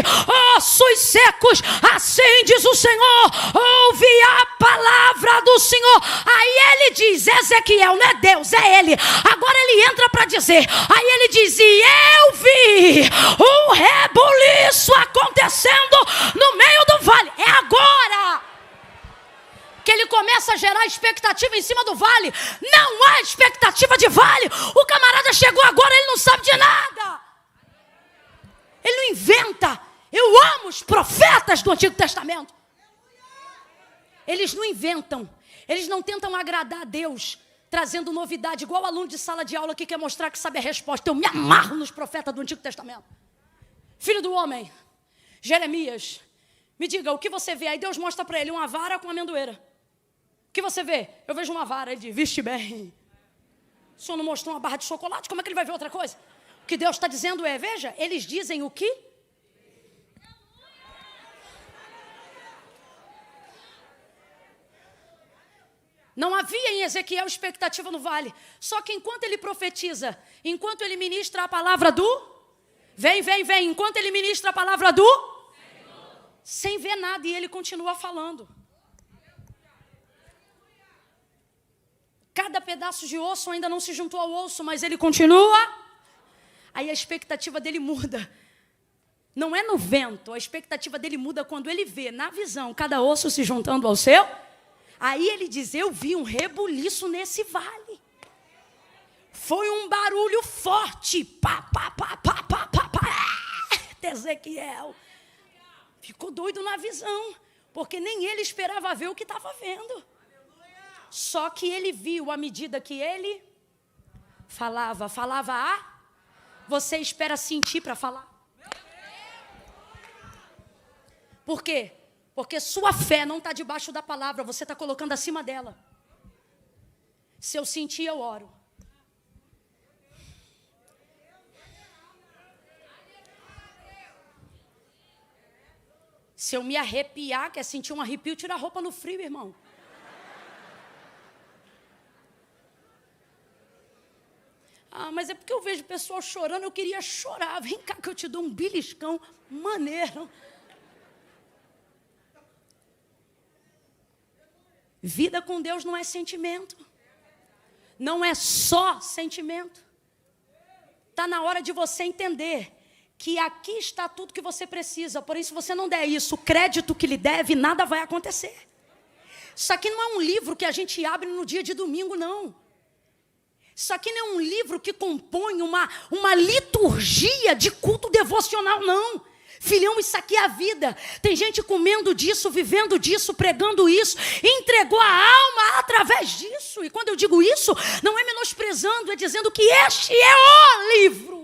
ossos secos, assim diz o Senhor, ouvi a palavra do Senhor. Aí ele diz: Ezequiel, não é Deus, é ele. Agora ele entra para dizer. Aí ele diz: e eu vi um rebuliço acontecendo no meio do vale. É agora que ele começa a gerar expectativa em cima do vale. Não há expectativa de vale. O camarada chegou agora, ele não sabe de nada. Ele não inventa. Eu amo os profetas do Antigo Testamento. Eles não inventam. Eles não tentam agradar a Deus, trazendo novidade, igual aluno de sala de aula que quer mostrar que sabe a resposta. Eu me amarro nos profetas do Antigo Testamento. Filho do homem, Jeremias, me diga, o que você vê? Aí Deus mostra para ele uma vara com uma amendoeira. O que você vê? Eu vejo uma vara. Ele diz: viste bem. O senhor não mostrou uma barra de chocolate? Como é que ele vai ver outra coisa? O que Deus está dizendo é: veja, eles dizem o que? Não havia em Ezequiel expectativa no vale. Só que enquanto ele profetiza, enquanto ele ministra a palavra do... Vem. Enquanto ele ministra a palavra do... Sem ver nada, e ele continua falando. Cada pedaço de osso ainda não se juntou ao osso, mas ele continua. Aí a expectativa dele muda. Não é no vento, a expectativa dele muda quando ele vê, na visão, cada osso se juntando ao seu. Aí ele diz, eu vi um rebuliço nesse vale. Foi um barulho forte. Pá, pá, pá, pá, pá, pá, pá. Ezequiel ficou doido na visão, porque nem ele esperava ver o que estava vendo. Só que ele viu à medida que ele falava a... Você espera sentir para falar? Por quê? Porque sua fé não está debaixo da palavra, você está colocando acima dela. Se eu sentir, eu oro. Se eu me arrepiar, quer sentir um arrepio, tira a roupa no frio, irmão. Ah, mas é porque eu vejo pessoal chorando, eu queria chorar. Vem cá que eu te dou um beliscão maneiro. Vida com Deus não é sentimento. Não é só sentimento. Está na hora de você entender que aqui está tudo que você precisa. Porém, se você não der isso, o crédito que lhe deve, nada vai acontecer. Isso aqui não é um livro que a gente abre no dia de domingo, não. Isso aqui não é um livro que compõe uma liturgia de culto devocional, não. Filhão, isso aqui é a vida. Tem gente comendo disso, vivendo disso, pregando isso, entregou a alma através disso. E quando eu digo isso, não é menosprezando, é dizendo que este é o livro.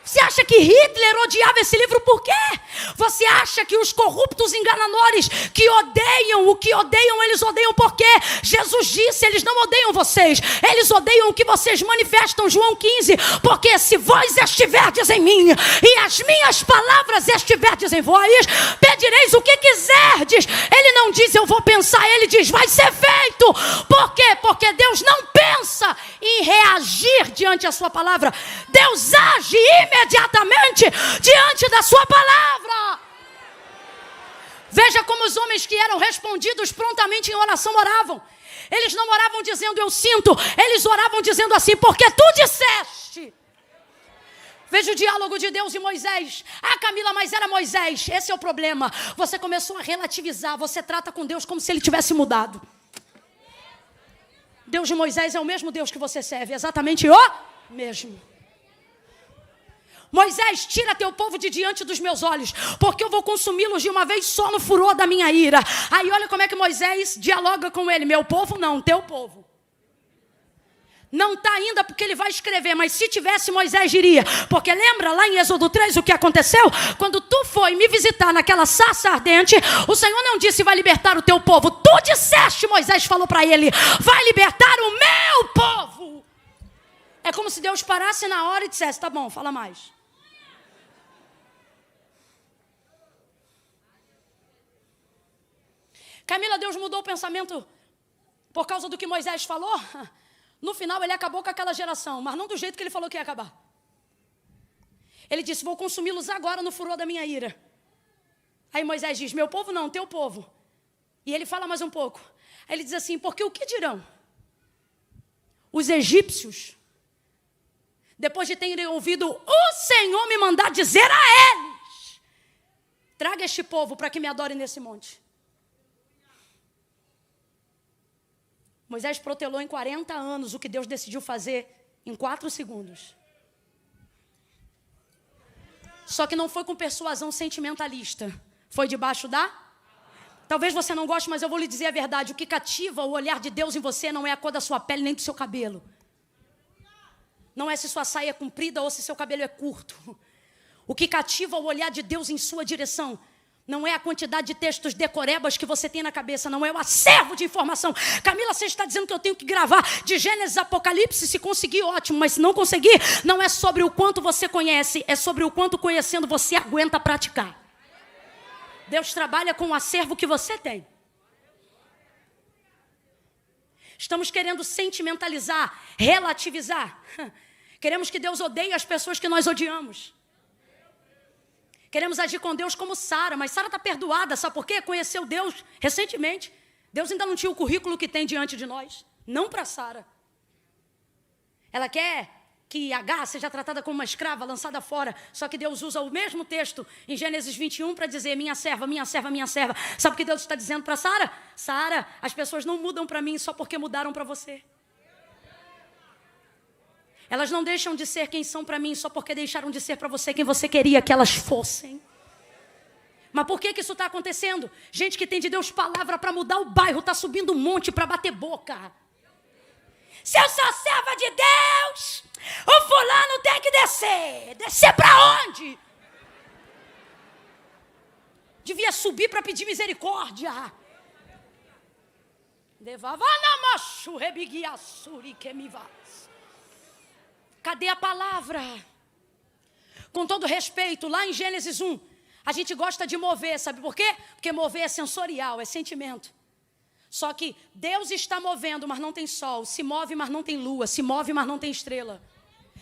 Você acha que Hitler odiava esse livro por quê? Você acha que os corruptos enganadores que odeiam o que odeiam, eles odeiam por quê? Jesus disse, eles não odeiam vocês, eles odeiam o que vocês manifestam, João 15, porque se vós estiverdes em mim e as minhas palavras estiverdes em vós, pedireis o que quiserdes. Ele não diz eu vou pensar, ele diz vai ser feito. Por quê? Porque Deus não pensa em reagir diante da sua palavra. Deus age imediatamente diante da sua palavra. Veja como os homens que eram respondidos prontamente em oração oravam. Eles não oravam dizendo eu sinto, eles oravam dizendo assim, porque tu disseste. Veja o diálogo de Deus e Moisés. Ah, Camila, mas era Moisés. Esse é o problema. Você começou a relativizar, você trata com Deus como se ele tivesse mudado. Deus de Moisés é o mesmo Deus que você serve, exatamente o mesmo. Moisés, tira teu povo de diante dos meus olhos, porque eu vou consumi-los de uma vez só no furor da minha ira. Aí olha como é que Moisés dialoga com ele. Meu povo não, teu povo. Não está ainda porque ele vai escrever, mas se tivesse Moisés diria. Porque lembra lá em Êxodo 3 o que aconteceu? Quando tu foi me visitar naquela sarça ardente, o Senhor não disse vai libertar o teu povo. Tu disseste, Moisés falou para ele, vai libertar o meu povo. É como se Deus parasse na hora e dissesse, tá bom, fala mais. Camila, Deus mudou o pensamento por causa do que Moisés falou? No final ele acabou com aquela geração, mas não do jeito que ele falou que ia acabar. Ele disse, vou consumi-los agora no furor da minha ira. Aí Moisés diz, meu povo não, teu povo. E ele fala mais um pouco. Aí ele diz assim, porque o que dirão? Os egípcios, depois de terem ouvido o Senhor me mandar dizer a eles, traga este povo para que me adore nesse monte. Moisés protelou em 40 anos o que Deus decidiu fazer em 4 segundos. Só que não foi com persuasão sentimentalista. Foi debaixo da... Talvez você não goste, mas eu vou lhe dizer a verdade. O que cativa o olhar de Deus em você não é a cor da sua pele nem do seu cabelo. Não é se sua saia é comprida ou se seu cabelo é curto. O que cativa o olhar de Deus em sua direção não é a quantidade de textos decorebas que você tem na cabeça, não é o acervo de informação. Camila, você está dizendo que eu tenho que gravar de Gênesis a Apocalipse, se conseguir, ótimo, mas se não conseguir, não é sobre o quanto você conhece, é sobre o quanto conhecendo você aguenta praticar. Deus trabalha com o acervo que você tem. Estamos querendo sentimentalizar, relativizar. Queremos que Deus odeie as pessoas que nós odiamos. Queremos agir com Deus como Sara, mas Sara está perdoada, sabe por quê? Conheceu Deus recentemente. Deus ainda não tinha o currículo que tem diante de nós. não para Sara. Ela quer que Agar seja tratada como uma escrava, lançada fora. Só que Deus usa o mesmo texto em Gênesis 21 para dizer: minha serva, minha serva, minha serva. Sabe o que Deus está dizendo para Sara? Sara, as pessoas não mudam para mim só porque mudaram para você. Elas não deixam de ser quem são para mim só porque deixaram de ser para você quem você queria que elas fossem. Mas por que isso está acontecendo? Gente que tem de Deus palavra para mudar o bairro, está subindo um monte para bater boca. Se eu sou serva de Deus, o fulano tem que descer. Descer para onde? Devia subir para pedir misericórdia. Cadê a palavra? Com todo respeito, lá em Gênesis 1, a gente gosta de mover, sabe por quê? Porque mover é sensorial, é sentimento. Só que Deus está movendo, mas não tem sol. Se move, mas não tem lua. Se move, mas não tem estrela.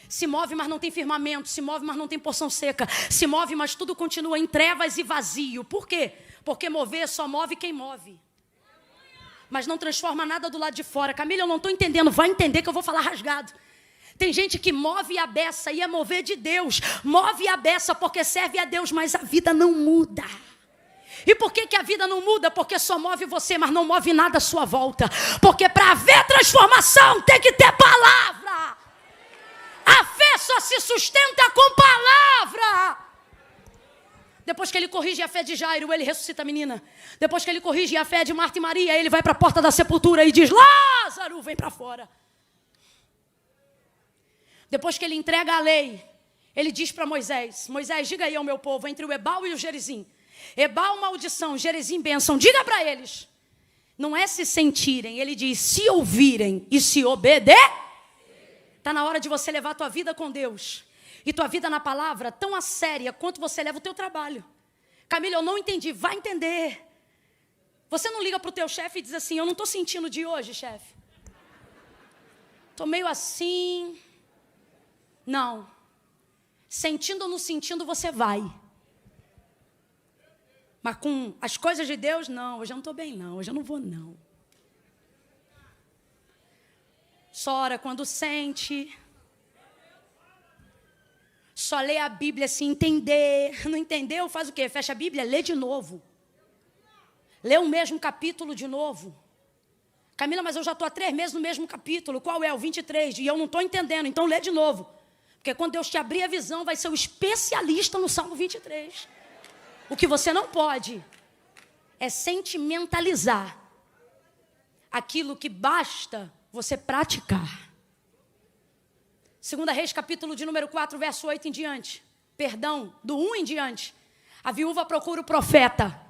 Se move, mas não tem firmamento. Se move, mas não tem porção seca. Se move, mas tudo continua em trevas e vazio. Por quê? Porque mover só move quem move. Mas não transforma nada do lado de fora. Camila, eu não estou entendendo. Vai entender que eu vou falar rasgado. Tem gente que move a beça e é mover de Deus. Move a beça porque serve a Deus, mas a vida não muda. E por que a vida não muda? Porque só move você, mas não move nada à sua volta. Porque para haver transformação tem que ter palavra. A fé só se sustenta com palavra. Depois que ele corrige a fé de Jairo, ele ressuscita a menina. Depois que ele corrige a fé de Marta e Maria, ele vai para a porta da sepultura e diz: Lázaro, vem para fora. Depois que ele entrega a lei, ele diz para Moisés: Moisés, diga aí ao meu povo, entre o Ebal e o Gerizim. Ebal, maldição, Gerizim, bênção. Diga para eles. Não é se sentirem, ele diz: se ouvirem e se obedecer. Está na hora de você levar a tua vida com Deus. E tua vida na palavra tão a séria quanto você leva o teu trabalho. Camila, eu não entendi. Vai entender. Você não liga para o teu chefe e diz assim: eu não estou sentindo de hoje, chefe. Estou meio assim. Não. Sentindo ou não sentindo, você vai. Mas com as coisas de Deus, não. Hoje eu não estou bem, não. Hoje eu não vou, não. Só ora quando sente. Só lê a Bíblia se entender. Não entendeu? Faz o quê? Fecha a Bíblia, lê de novo. Lê o mesmo capítulo de novo. Camila, mas eu já estou há 3 meses no mesmo capítulo. Qual é? O 23. E eu não estou entendendo. Então lê de novo. Porque quando Deus te abrir a visão, vai ser o especialista no Salmo 23. O que você não pode é sentimentalizar aquilo que basta você praticar. 2 Reis, capítulo de número 4, verso 8 em diante. Perdão, do 1 em diante. A viúva procura o profeta.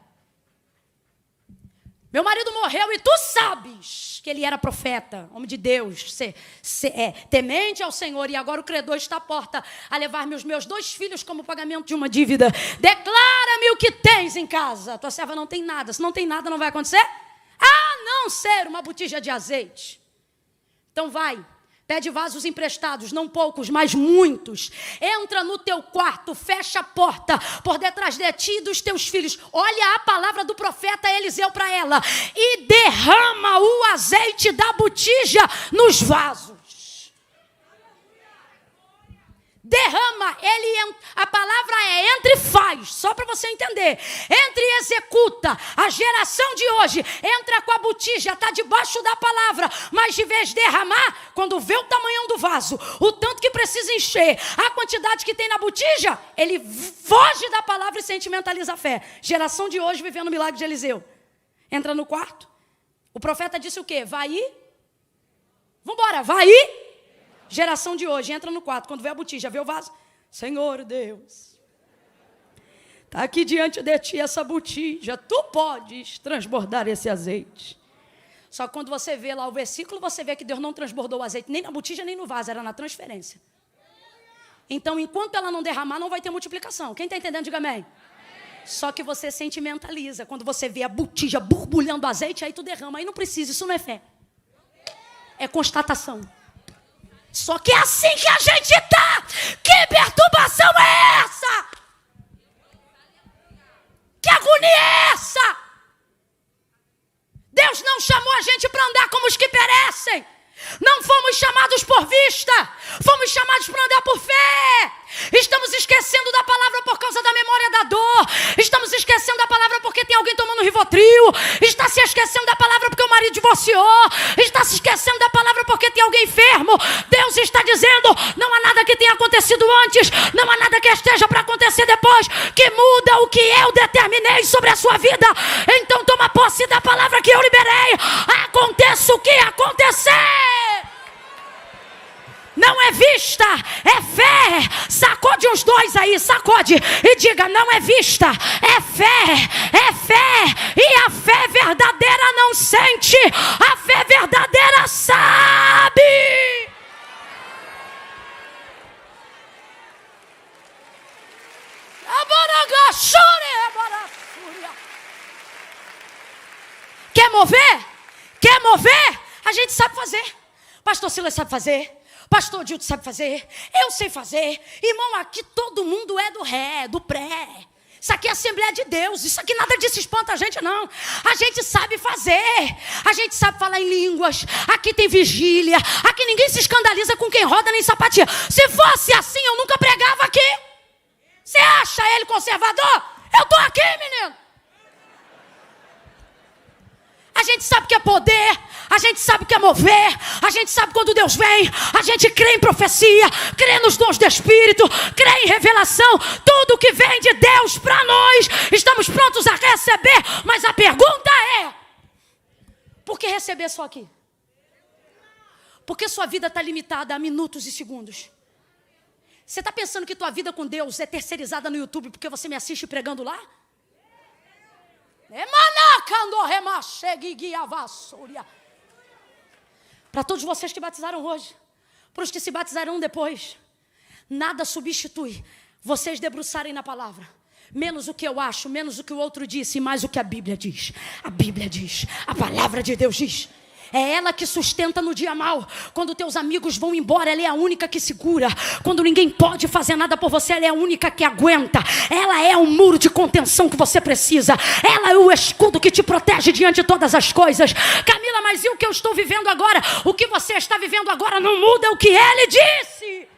Meu marido morreu e tu sabes que ele era profeta, homem de Deus, temente ao Senhor. E agora o credor está à porta a levar-me os meus 2 filhos como pagamento de uma dívida. Declara-me o que tens em casa. Tua serva não tem nada. Se não tem nada, não vai acontecer? A não ser uma botija de azeite. Então vai. Pede vasos emprestados, não poucos, mas muitos. Entra no teu quarto, fecha a porta por detrás de ti e dos teus filhos. Olha a palavra do profeta Eliseu para ela. E derrama o azeite da botija nos vasos. Derrama, a palavra é entre faz, só para você entender. Entre executa, a geração de hoje entra com a botija, está debaixo da palavra, mas de vez de derramar, quando vê o tamanhão do vaso, o tanto que precisa encher, a quantidade que tem na botija, ele foge da palavra e sentimentaliza a fé. Geração de hoje vivendo o milagre de Eliseu. Entra no quarto, o profeta disse o quê? Vai ir? Vambora, vai ir? Geração de hoje, entra no quarto, quando vê a botija, vê o vaso. Senhor Deus, está aqui diante de ti essa botija, tu podes transbordar esse azeite. Só que quando você vê lá o versículo, você vê que Deus não transbordou o azeite, nem na botija, nem no vaso, era na transferência. Então, enquanto ela não derramar, não vai ter multiplicação. Quem está entendendo, diga amém. Só que você sentimentaliza, quando você vê a botija borbulhando azeite, aí tu derrama, aí não precisa, isso não é fé. É constatação. Só que é assim que a gente está. Que perturbação é essa? Que agonia é essa? Deus não chamou a gente para andar como como os que perecem. Não fomos chamados por vista, fomos chamados para andar por fé. Estamos esquecendo da palavra por causa da memória da dor. Estamos esquecendo da palavra porque tem alguém tomando Rivotril. Está se esquecendo da palavra porque o marido divorciou. Está se esquecendo da palavra porque tem alguém enfermo. Deus está dizendo, não há nada que tenha acontecido antes, não há nada que esteja para acontecer depois, que muda o que eu determinei sobre a sua vida. Então toma posse da palavra que eu liberei. Aconteça o que acontecer. Não é vista, é fé. Sacode os dois aí, sacode e diga, não é vista, é fé, é fé. E a fé verdadeira não sente, a fé verdadeira sabe. Quer mover? Quer mover? A gente sabe fazer. Pastor Silas sabe fazer. Pastor Dilton sabe fazer, eu sei fazer. Irmão, aqui todo mundo é do ré, do pré. Isso aqui é Assembleia de Deus, isso aqui nada disso espanta a gente não. A gente sabe fazer, a gente sabe falar em línguas. Aqui tem vigília, aqui ninguém se escandaliza com quem roda nem sapatia. Se fosse assim eu nunca pregava aqui. Você acha ele conservador? Eu estou aqui, menino. A gente sabe que é poder, a gente sabe que é mover, a gente sabe quando Deus vem, a gente crê em profecia, crê nos dons do Espírito, crê em revelação, tudo que vem de Deus para nós, estamos prontos a receber, mas a pergunta é, por que receber só aqui? Porque sua vida está limitada a minutos e segundos. Você está pensando que tua vida com Deus é terceirizada no YouTube porque você me assiste pregando lá? Para todos vocês que batizaram hoje, para os que se batizarão depois, nada substitui vocês debruçarem na palavra. Menos o que eu acho, menos o que o outro disse, mais o que a Bíblia diz. A Bíblia diz, a palavra de Deus diz. É ela que sustenta no dia mau. Quando teus amigos vão embora, ela é a única que segura. Quando ninguém pode fazer nada por você, ela é a única que aguenta. Ela é o muro de contenção que você precisa. Ela é o escudo que te protege diante de todas as coisas. Camila, mas e o que eu estou vivendo agora? O que você está vivendo agora não muda o que ele disse.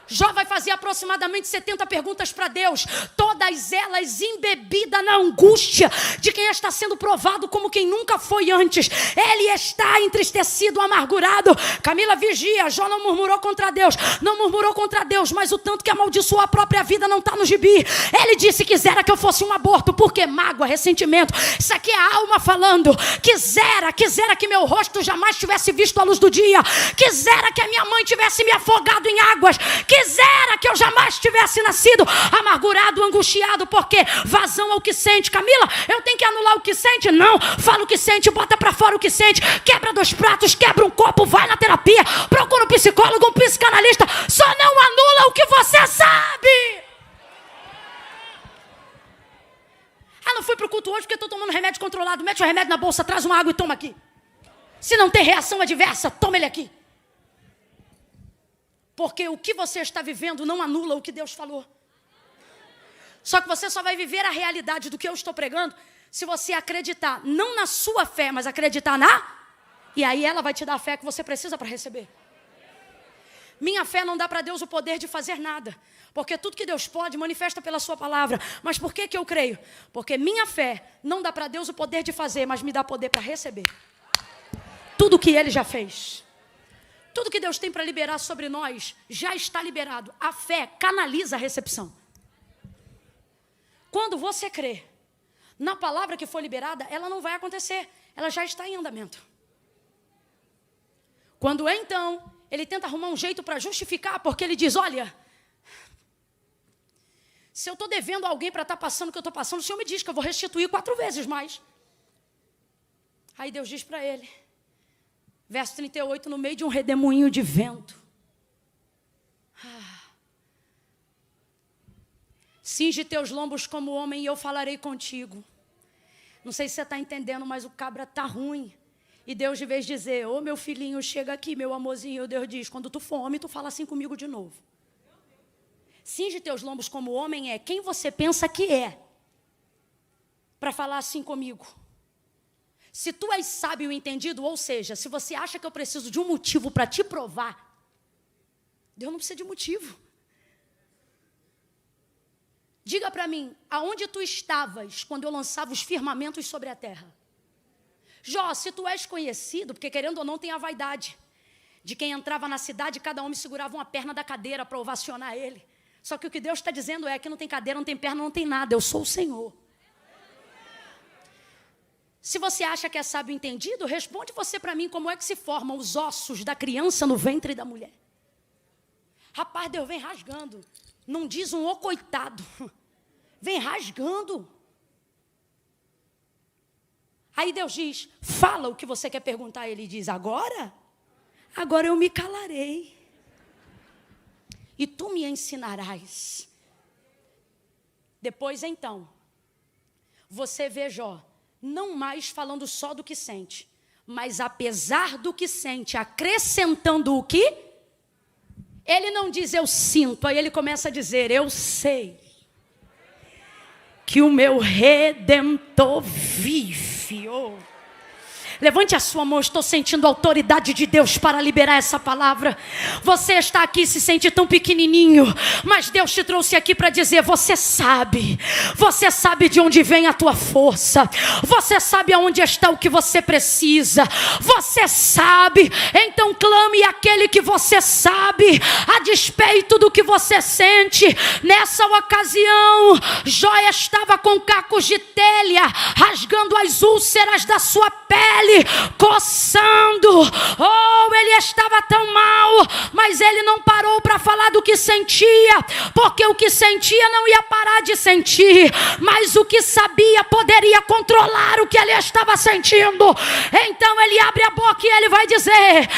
Jó vai fazer aproximadamente 70 perguntas para Deus, todas elas embebidas na angústia de quem está sendo provado como quem nunca foi antes. Ele está entristecido, amargurado. Camila, vigia, Jó não murmurou contra Deus, não murmurou contra Deus, mas o tanto que amaldiçoou a própria vida não está no gibi. Ele disse, quisera que eu fosse um aborto, porque mágoa, ressentimento, isso aqui é a alma falando. Quisera que meu rosto jamais tivesse visto a luz do dia, quisera que a minha mãe tivesse me afogado em águas, quisera que eu jamais tivesse nascido amargurado, angustiado, porque vazão ao que sente. Camila, eu tenho que anular o que sente? Não, fala o que sente, bota pra fora o que sente, quebra 2 pratos, quebra um copo, vai na terapia, procura um psicólogo, um psicanalista, só não anula o que você sabe. Ah, não fui pro culto hoje porque estou tomando remédio controlado. Mete o remédio na bolsa, traz uma água e toma aqui. Se não tem reação adversa, toma ele aqui. Porque o que você está vivendo não anula o que Deus falou. Só que você só vai viver a realidade do que eu estou pregando se você acreditar, não na sua fé, mas acreditar na... E aí ela vai te dar a fé que você precisa para receber. Minha fé não dá para Deus o poder de fazer nada. Porque tudo que Deus pode, manifesta pela sua palavra. Mas por que eu creio? Porque minha fé não dá para Deus o poder de fazer, mas me dá poder para receber. Tudo que Ele já fez. Tudo que Deus tem para liberar sobre nós já está liberado. A fé canaliza a recepção. Quando você crê na palavra que foi liberada, ela não vai acontecer. Ela já está em andamento. Quando então ele tenta arrumar um jeito para justificar, porque ele diz, olha, se eu estou devendo a alguém para estar passando o que eu estou passando, o Senhor me diz que eu vou restituir 4 vezes mais. Aí Deus diz para ele, verso 38, no meio de um redemoinho de vento. Cinge teus lombos como homem e eu falarei contigo. Não sei se você está entendendo, mas o cabra está ruim. E Deus, de vez de dizer, ô meu filhinho, chega aqui, meu amorzinho, Deus diz, quando tu for homem, tu fala assim comigo de novo. Cinge teus lombos como homem é quem você pensa que é, para falar assim comigo. Se tu és sábio e entendido, ou seja, se você acha que eu preciso de um motivo para te provar, Deus não precisa de motivo. Diga para mim, aonde tu estavas quando eu lançava os firmamentos sobre a terra? Jó, se tu és conhecido, porque querendo ou não tem a vaidade de quem entrava na cidade, cada homem segurava uma perna da cadeira para ovacionar ele. Só que o que Deus está dizendo é que não tem cadeira, não tem perna, não tem nada, eu sou o Senhor. Se você acha que é sábio entendido, responde você para mim como é que se formam os ossos da criança no ventre da mulher. Rapaz, Deus vem rasgando. Não diz um ô coitado. Vem rasgando. Aí Deus diz, fala o que você quer perguntar. Ele diz, agora? Agora eu me calarei. E tu me ensinarás. Depois então, você vê Jó, não mais falando só do que sente, mas apesar do que sente, acrescentando o que? Ele não diz eu sinto, aí ele começa a dizer eu sei que o meu Redentor vive. Oh. Levante a sua mão, estou sentindo a autoridade de Deus para liberar essa palavra. Você está aqui, se sente tão pequenininho, mas Deus te trouxe aqui para dizer, você sabe de onde vem a tua força, você sabe aonde está o que você precisa, você sabe, então clame aquele que você sabe, a despeito do que você sente. Nessa ocasião, Jó estava com cacos de telha, rasgando as úlceras da sua pele, coçando. Oh, ele estava tão mal, mas ele não parou para falar do que sentia, porque o que sentia não ia parar de sentir, mas o que sabia poderia controlar o que ele estava sentindo. Então ele abre a boca e ele vai dizer,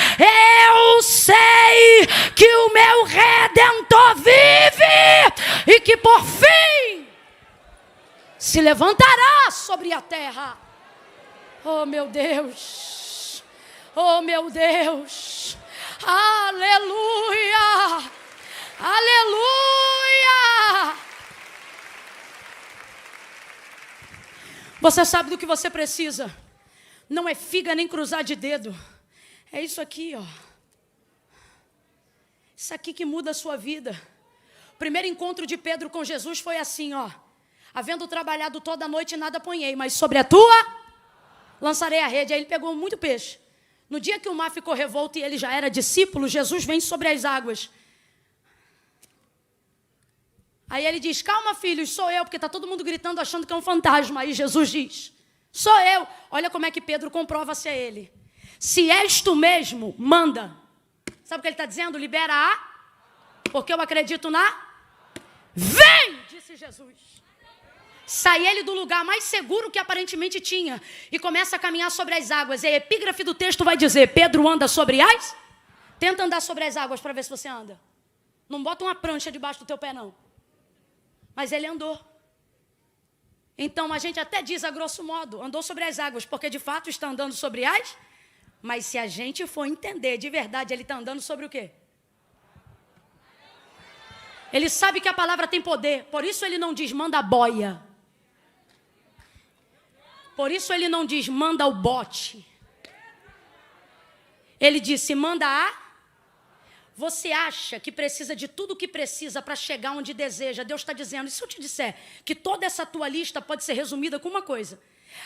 eu sei que o meu Redentor vive e que por fim se levantará sobre a terra. Oh, meu Deus! Oh, meu Deus! Aleluia! Aleluia! Você sabe do que você precisa. Não é figa nem cruzar de dedo. É isso aqui, ó. Isso aqui que muda a sua vida. O primeiro encontro de Pedro com Jesus foi assim, ó. Havendo trabalhado toda a noite, nada apanhei, mas sobre a tua lançarei a rede. Aí ele pegou muito peixe. No dia que o mar ficou revolto e ele já era discípulo, Jesus vem sobre as águas. Aí ele diz, calma filhos, sou eu, porque está todo mundo gritando achando que é um fantasma. Aí Jesus diz, sou eu. Olha como é que Pedro comprova se é ele. Se és tu mesmo, manda. Sabe o que ele está dizendo? Libera porque eu acredito vem, disse Jesus. Sai ele do lugar mais seguro que aparentemente tinha e começa a caminhar sobre as águas. E a epígrafe do texto vai dizer, Pedro anda sobre as? Tenta andar sobre as águas para ver se você anda. Não bota uma prancha debaixo do teu pé, não. Mas ele andou. Então a gente até diz a grosso modo, andou sobre as águas, porque de fato está andando sobre as? Mas se a gente for entender de verdade, ele está andando sobre o quê? Ele sabe que a palavra tem poder, por isso ele não diz manda a boia. Por isso ele não diz manda o bote. Ele disse manda Você acha que precisa de tudo o que precisa para chegar onde deseja. Deus está dizendo, e se eu te disser que toda essa tua lista pode ser resumida com uma coisa?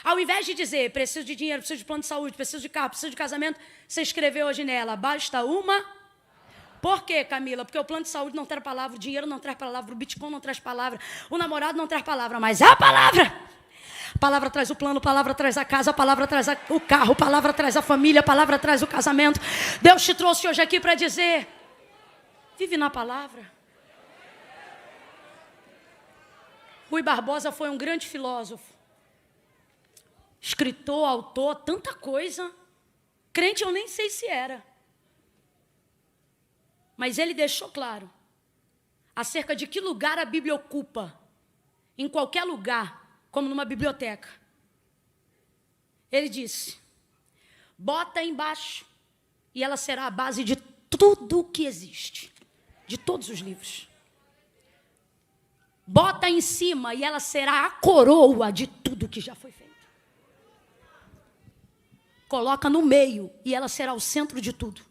Ao invés de dizer, preciso de dinheiro, preciso de plano de saúde, preciso de carro, preciso de casamento, você escreveu hoje nela, basta uma. Por quê, Camila? Porque o plano de saúde não traz palavra, o dinheiro não traz palavra, o Bitcoin não traz palavra, o namorado não traz palavra, mas a palavra. A palavra traz o plano, a palavra traz a casa, a palavra traz o carro, a palavra traz a família, a palavra traz o casamento. Deus te trouxe hoje aqui para dizer, vive na palavra. Rui Barbosa foi um grande filósofo. Escritor, autor, tanta coisa. Crente eu nem sei se era. Mas ele deixou claro acerca de que lugar a Bíblia ocupa. Em qualquer lugar, como numa biblioteca. Ele disse, bota embaixo e ela será a base de tudo o que existe. De todos os livros. Bota em cima e ela será a coroa de tudo que já foi feito. coloca no meio e ela será o centro de tudo.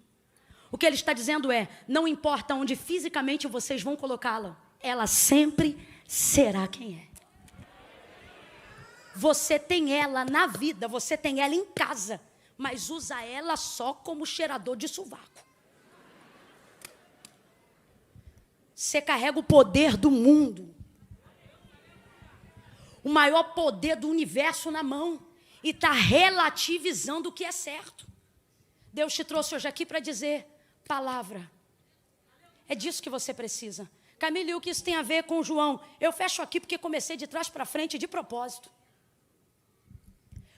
O que ele está dizendo é, não importa onde fisicamente vocês vão colocá-la, ela sempre será quem é. Você tem ela na vida, você tem ela em casa, mas usa ela só como cheirador de sovaco. Você carrega o poder do mundo, o maior poder do universo na mão, e está relativizando o que é certo. Deus te trouxe hoje aqui para dizer, palavra. É disso que você precisa. Camila, e o que isso tem a ver com João? Eu fecho aqui porque comecei de trás para frente de propósito.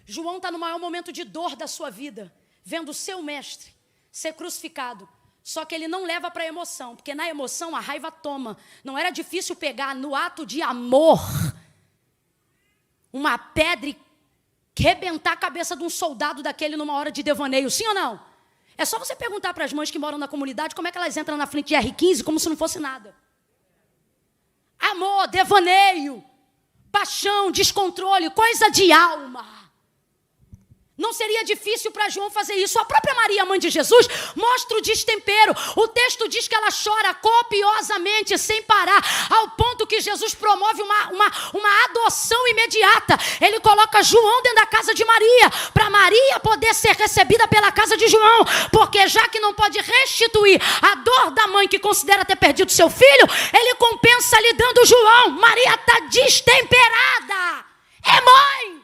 João está no maior momento de dor da sua vida, vendo o seu mestre ser crucificado. Só que ele não leva para a emoção, porque na emoção a raiva toma. Não era difícil pegar no ato de amor uma pedra e rebentar a cabeça de um soldado daquele numa hora de devaneio, sim ou não? É só você perguntar para as mães que moram na comunidade como é que elas entram na frente de R15 como se não fosse nada. Amor, devaneio, paixão, descontrole, coisa de alma. Não seria difícil para João fazer isso. A própria Maria, mãe de Jesus, mostra o destempero. O texto diz que ela chora copiosamente, sem parar, ao ponto que Jesus promove uma adoção imediata. Ele coloca João dentro da casa de Maria, para Maria poder ser recebida pela casa de João, porque já que não pode restituir a dor da mãe que considera ter perdido seu filho, ele compensa lhe dando João. Maria está destemperada. É mãe.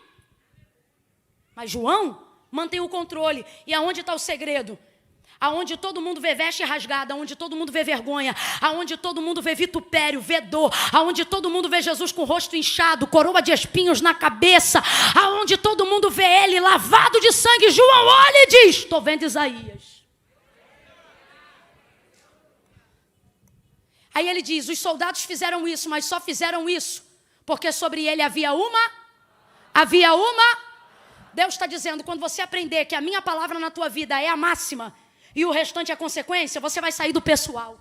Mas João mantém o controle. E aonde está o segredo? Aonde todo mundo vê veste rasgada, aonde todo mundo vê vergonha, aonde todo mundo vê vitupério, vê dor, aonde todo mundo vê Jesus com o rosto inchado, coroa de espinhos na cabeça, aonde todo mundo vê ele lavado de sangue, João olha e diz, estou vendo Isaías. Aí ele diz, os soldados fizeram isso, mas só fizeram isso porque sobre ele havia uma. Deus está dizendo, quando você aprender que a minha palavra na tua vida é a máxima e o restante é a consequência, você vai sair do pessoal.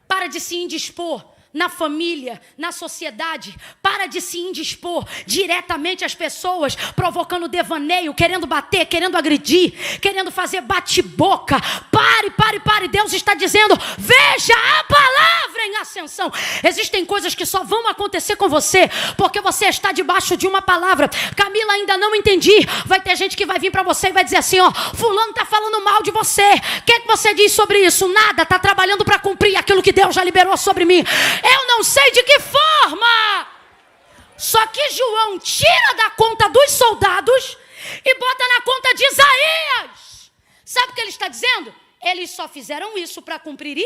Para de se indispor na família, na sociedade. Para de se indispor diretamente às pessoas, provocando devaneio, querendo bater, querendo agredir, querendo fazer bate-boca. Pare. Deus está dizendo, veja a palavra em ascensão. Existem coisas que só vão acontecer com você, porque você está debaixo de uma palavra. Camila, ainda não entendi. Vai ter gente que vai vir para você e vai dizer assim, ó, fulano está falando mal de você. O que você diz sobre isso? Nada, está trabalhando para cumprir aquilo que Deus já liberou sobre mim. Eu não sei de que forma. Só que João tira da conta dos soldados e bota na conta de Isaías. Sabe o que ele está dizendo? Eles só fizeram isso para cumprir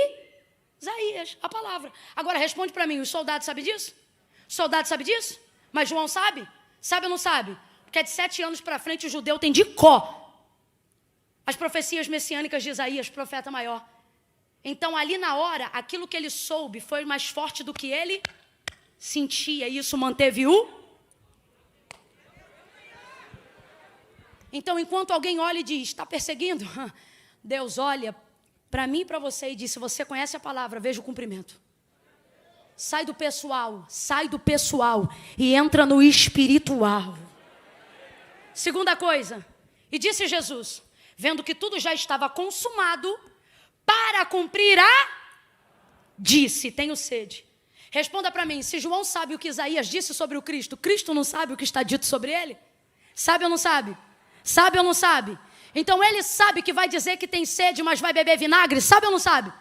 Isaías, a palavra. Agora responde para mim, os soldados sabem disso? Os soldados sabem disso? Mas João sabe? Sabe ou não sabe? Porque de 7 anos para frente o judeu tem de có as profecias messiânicas de Isaías, profeta maior. Então, ali na hora, aquilo que ele soube foi mais forte do que ele sentia. E isso manteve o... Então, enquanto alguém olha e diz, está perseguindo? Deus olha para mim e para você e diz, se você conhece a palavra, veja o cumprimento. Sai do pessoal e entra no espiritual. Segunda coisa, e disse Jesus, vendo que tudo já estava consumado, para cumprir disse, tenho sede. Responda para mim, se João sabe o que Isaías disse sobre o Cristo, Cristo não sabe o que está dito sobre ele? Sabe ou não sabe? Sabe ou não sabe? Então ele sabe que vai dizer que tem sede, mas vai beber vinagre? Sabe ou não sabe?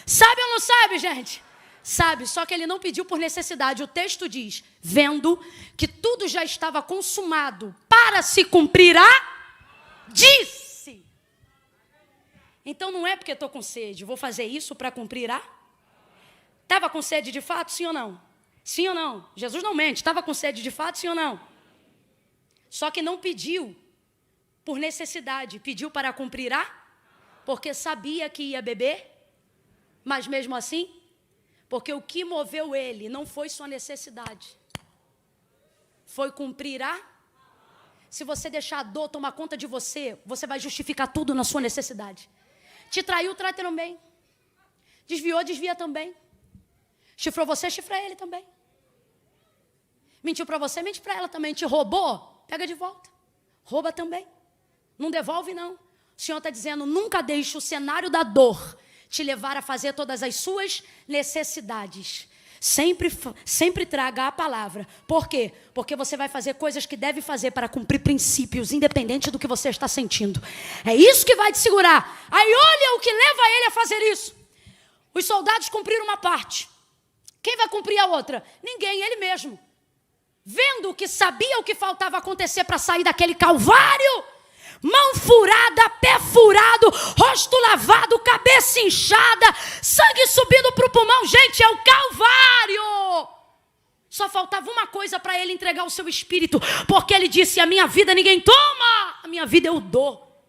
Sabe ou não sabe, gente? Sabe, só que ele não pediu por necessidade. O texto diz, vendo que tudo já estava consumado para se cumprir disse. Então não é porque estou com sede, vou fazer isso para cumprir Estava com sede de fato, sim ou não? Sim ou não? Jesus não mente, estava com sede de fato, sim ou não? Só que não pediu por necessidade, pediu para cumprir porque sabia que ia beber, mas mesmo assim, porque o que moveu ele não foi sua necessidade, foi cumprir Se você deixar a dor tomar conta de você, você vai justificar tudo na sua necessidade. Te traiu, trai também. Desviou, desvia também. Chifrou você, chifra ele também. Mentiu para você, mente para ela também. Te roubou, pega de volta. rouba também. Não devolve, não. O Senhor está dizendo, nunca deixe o cenário da dor te levar a fazer todas as suas necessidades. Sempre traga a palavra. Por quê? Porque você vai fazer coisas que deve fazer para cumprir princípios, independente do que você está sentindo. É isso que vai te segurar. Aí olha o que leva ele a fazer isso. Os soldados cumpriram uma parte. Quem vai cumprir a outra? Ninguém, ele mesmo. Vendo que sabia o que faltava acontecer para sair daquele calvário, mão furada, pé furado, rosto lavado, cabeça inchada, sangue subindo para o pulmão. Gente, é o Calvário. Só faltava uma coisa para ele entregar o seu espírito, porque ele disse, a minha vida ninguém toma, a minha vida eu dou.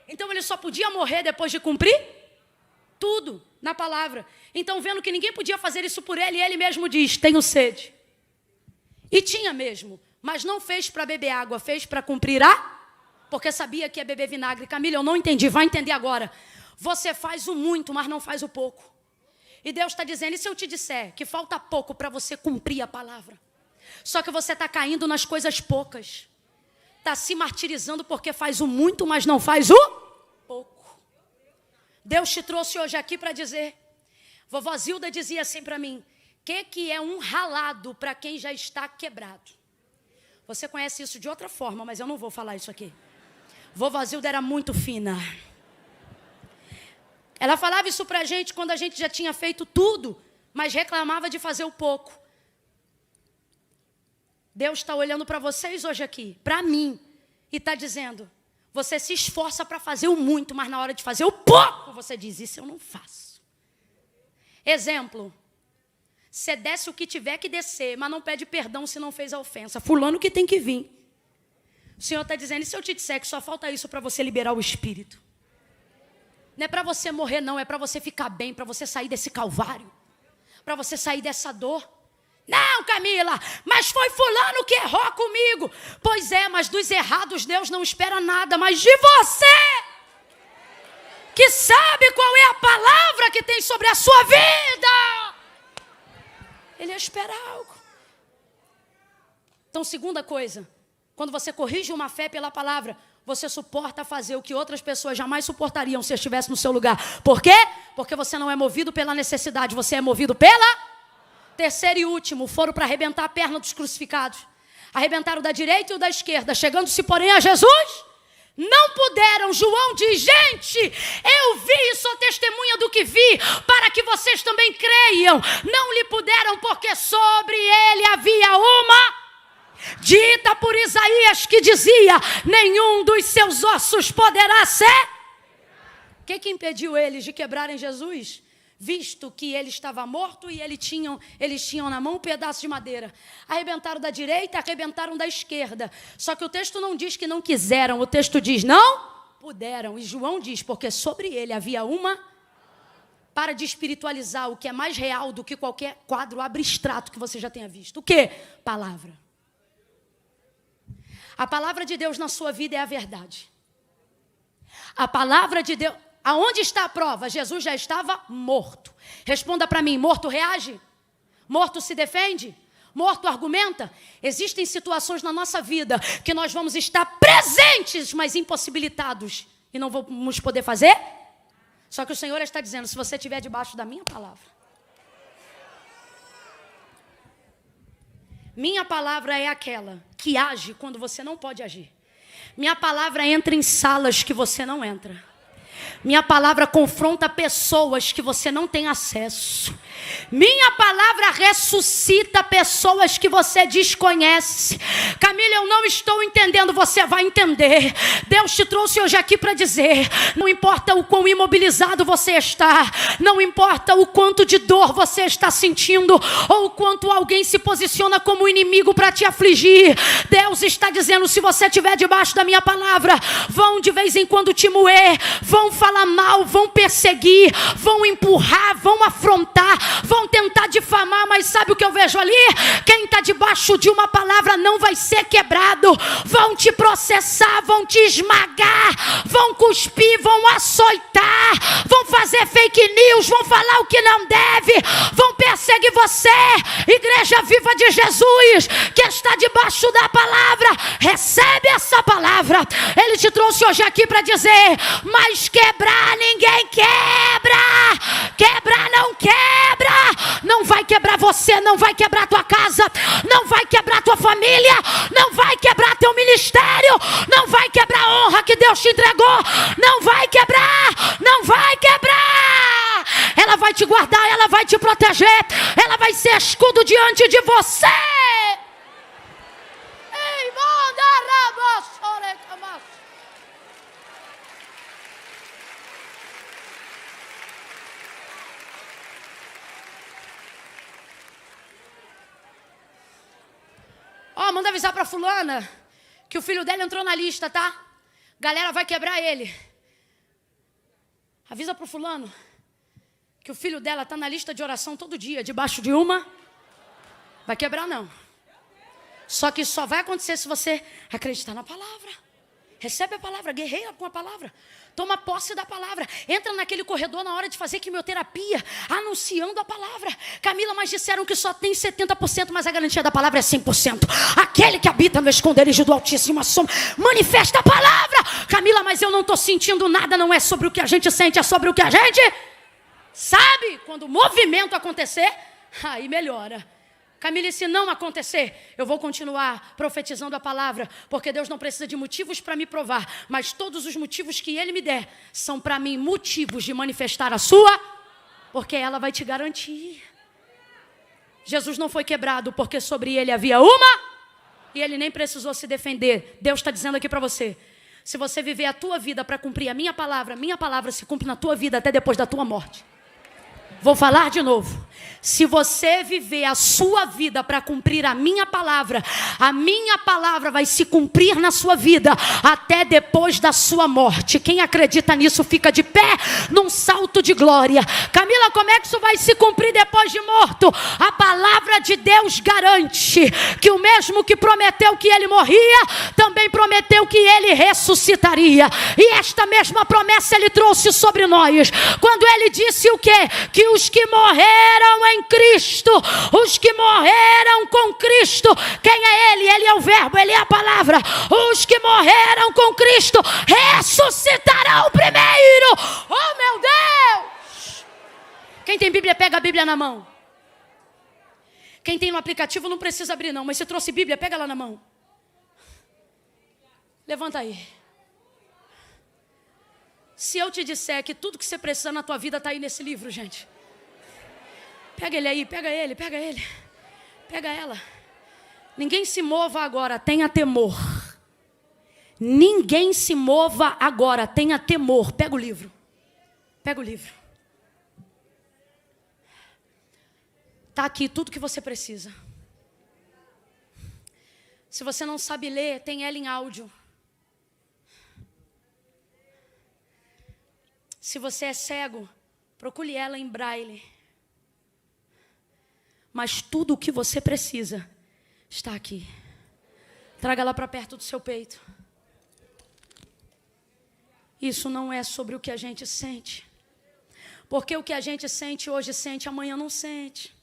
Então ele só podia morrer depois de cumprir tudo na palavra. Então, vendo que ninguém podia fazer isso por ele, ele mesmo diz, tenho sede. E tinha mesmo, mas não fez para beber água, fez para cumprir porque sabia que ia beber vinagre. Camila, eu não entendi, vai entender agora. Você faz o muito, mas não faz o pouco. E Deus está dizendo, e se eu te disser que falta pouco para você cumprir a palavra? Só que você está caindo nas coisas poucas. Está se martirizando porque faz o muito, mas não faz o pouco. Deus te trouxe hoje aqui para dizer, vovó Zilda dizia assim para mim, que é um ralado para quem já está quebrado? Você conhece isso de outra forma, mas eu não vou falar isso aqui. Vovó Zilda era muito fina. Ela falava isso pra gente quando a gente já tinha feito tudo, mas reclamava de fazer o pouco. Deus está olhando para vocês hoje aqui, para mim, e está dizendo, você se esforça para fazer o muito, mas na hora de fazer o pouco, você diz, isso eu não faço. Exemplo, você desce o que tiver que descer, mas não pede perdão se não fez a ofensa. Fulano que tem que vir. O Senhor está dizendo, e se eu te disser que só falta isso para você liberar o Espírito? Não é para você morrer, não. É para você ficar bem, para você sair desse calvário. Para você sair dessa dor. Não, Camila, mas foi fulano que errou comigo. Pois é, mas dos errados Deus não espera nada. Mas de você, que sabe qual é a palavra que tem sobre a sua vida, Ele espera algo. Então, segunda coisa, quando você corrige uma fé pela palavra, você suporta fazer o que outras pessoas jamais suportariam se estivesse no seu lugar. Por quê? Porque você não é movido pela necessidade, você é movido pela... Terceiro e último, foram para arrebentar a perna dos crucificados. Arrebentaram da direita e o da esquerda. Chegando-se, porém, a Jesus, não puderam. João diz, gente, eu vi e sou testemunha do que vi, para que vocês também creiam. Não lhe puderam, porque sobre ele havia uma... dita por Isaías, que dizia, nenhum dos seus ossos poderá ser... O que impediu eles de quebrarem Jesus? Visto que ele estava morto e eles tinham na mão um pedaço de madeira. Arrebentaram da direita, arrebentaram da esquerda. Só que o texto não diz que não quiseram, o texto diz, não puderam. E João diz, porque sobre ele havia uma... Para de espiritualizar o que é mais real do que qualquer quadro abstrato que você já tenha visto. O quê? Palavra. A palavra de Deus na sua vida é a verdade. A palavra de Deus... Aonde está a prova? Jesus já estava morto. Responda para mim, morto reage? Morto se defende? Morto argumenta? Existem situações na nossa vida que nós vamos estar presentes, mas impossibilitados. E não vamos poder fazer? Só que o Senhor está dizendo, se você estiver debaixo da minha palavra. Minha palavra é aquela que age quando você não pode agir. Minha palavra entra em salas que você não entra. Minha palavra confronta pessoas que você não tem acesso. Minha palavra ressuscita pessoas que você desconhece. Camila, eu não estou entendendo, você vai entender. Deus te trouxe hoje aqui para dizer, não importa o quão imobilizado você está, não importa o quanto de dor você está sentindo, ou o quanto alguém se posiciona como inimigo para te afligir. Deus está dizendo, se você estiver debaixo da minha palavra, vão de vez em quando te moer, vão falar mal, vão perseguir, vão empurrar, vão afrontar, vão tentar difamar, mas sabe o que eu vejo ali? Quem está debaixo de uma palavra não vai ser quebrado. quebrado, vão te processar, vão te esmagar, vão cuspir, vão açoitar, vão fazer fake news, vão falar o que não deve, vão perseguir você. Igreja Viva de Jesus, que está debaixo da palavra, recebe essa palavra. Ele te trouxe hoje aqui para dizer: mas quebrar ninguém quebra, quebrar não quebra, não vai quebrar você, não vai quebrar tua casa, não vai quebrar tua família, não vai quebrar teu ministério, não vai quebrar a honra que Deus te entregou, não vai quebrar, não vai quebrar. Ela vai te guardar, ela vai te proteger, ela vai ser escudo diante de você. Ei, manda avisar pra fulana que o filho dela entrou na lista, tá? Galera vai quebrar ele. Avisa pro fulano que o filho dela tá na lista de oração todo dia, debaixo de uma. Vai quebrar não. Só que só vai acontecer se você acreditar na palavra. Recebe a palavra, guerreia com a palavra. Toma posse da palavra. Entra naquele corredor na hora de fazer quimioterapia, anunciando a palavra. Camila, mas disseram que só tem 70%, mas a garantia da palavra é 100%. Aquele que habita no esconderijo do Altíssimo manifesta a palavra. Camila, mas eu não estou sentindo nada. Não é sobre o que a gente sente, é sobre o que a gente sabe. Quando o movimento acontecer, aí melhora. Camila, e se não acontecer, eu vou continuar profetizando a palavra, porque Deus não precisa de motivos para me provar, mas todos os motivos que Ele me der são para mim motivos de manifestar a sua, porque ela vai te garantir. Jesus não foi quebrado porque sobre Ele havia uma, e Ele nem precisou se defender. Deus está dizendo aqui para você: se você viver a tua vida para cumprir a minha palavra se cumpre na tua vida até depois da tua morte. Vou falar de novo. Se você viver a sua vida para cumprir a minha palavra vai se cumprir na sua vida até depois da sua morte. Quem acredita nisso fica de pé num salto de glória. Camila, como é que isso vai se cumprir depois de morto? A palavra de Deus garante que o mesmo que prometeu que ele morria, também prometeu que ele ressuscitaria. E esta mesma promessa ele trouxe sobre nós. Quando ele disse o quê? Que os que morreram em Cristo, os que morreram com Cristo, quem é Ele? Ele é o verbo, Ele é a palavra. Os que morreram com Cristo ressuscitarão primeiro. Oh meu Deus! Quem tem Bíblia, pega a Bíblia na mão. Quem tem no aplicativo não precisa abrir não, mas se trouxe Bíblia, pega lá na mão. Levanta aí. Se eu te disser que tudo que você precisa na tua vida está aí nesse livro, gente. Pega ele aí, pega ele, pega ele. Pega ela. Ninguém se mova agora, tenha temor. Ninguém se mova agora, tenha temor. Pega o livro. Pega o livro. Está aqui tudo que você precisa. Se você não sabe ler, tem ela em áudio. Se você é cego, procure ela em braille. Mas tudo o que você precisa está aqui. Traga ela para perto do seu peito. Isso não é sobre o que a gente sente. Porque o que a gente sente hoje sente, amanhã não sente.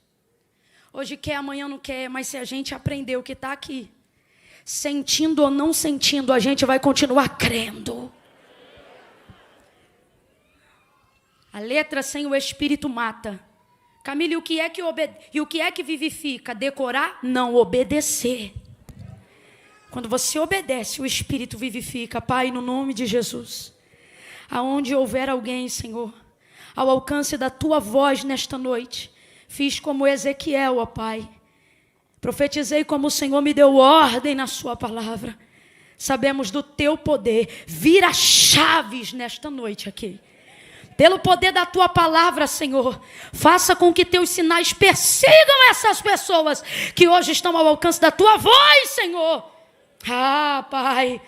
Hoje quer, amanhã não quer. Mas se a gente aprender o que está aqui, sentindo ou não sentindo, a gente vai continuar crendo. A letra sem o Espírito mata. Camila, e o que é que vivifica? Decorar? Não, obedecer. Quando você obedece, o Espírito vivifica. Pai, no nome de Jesus, aonde houver alguém, Senhor, ao alcance da Tua voz nesta noite, fiz como Ezequiel, ó Pai. Profetizei como o Senhor me deu ordem na Sua palavra. Sabemos do Teu poder. Vira chaves nesta noite aqui. Pelo poder da Tua palavra, Senhor, faça com que Teus sinais persigam essas pessoas que hoje estão ao alcance da Tua voz, Senhor. Ah, Pai,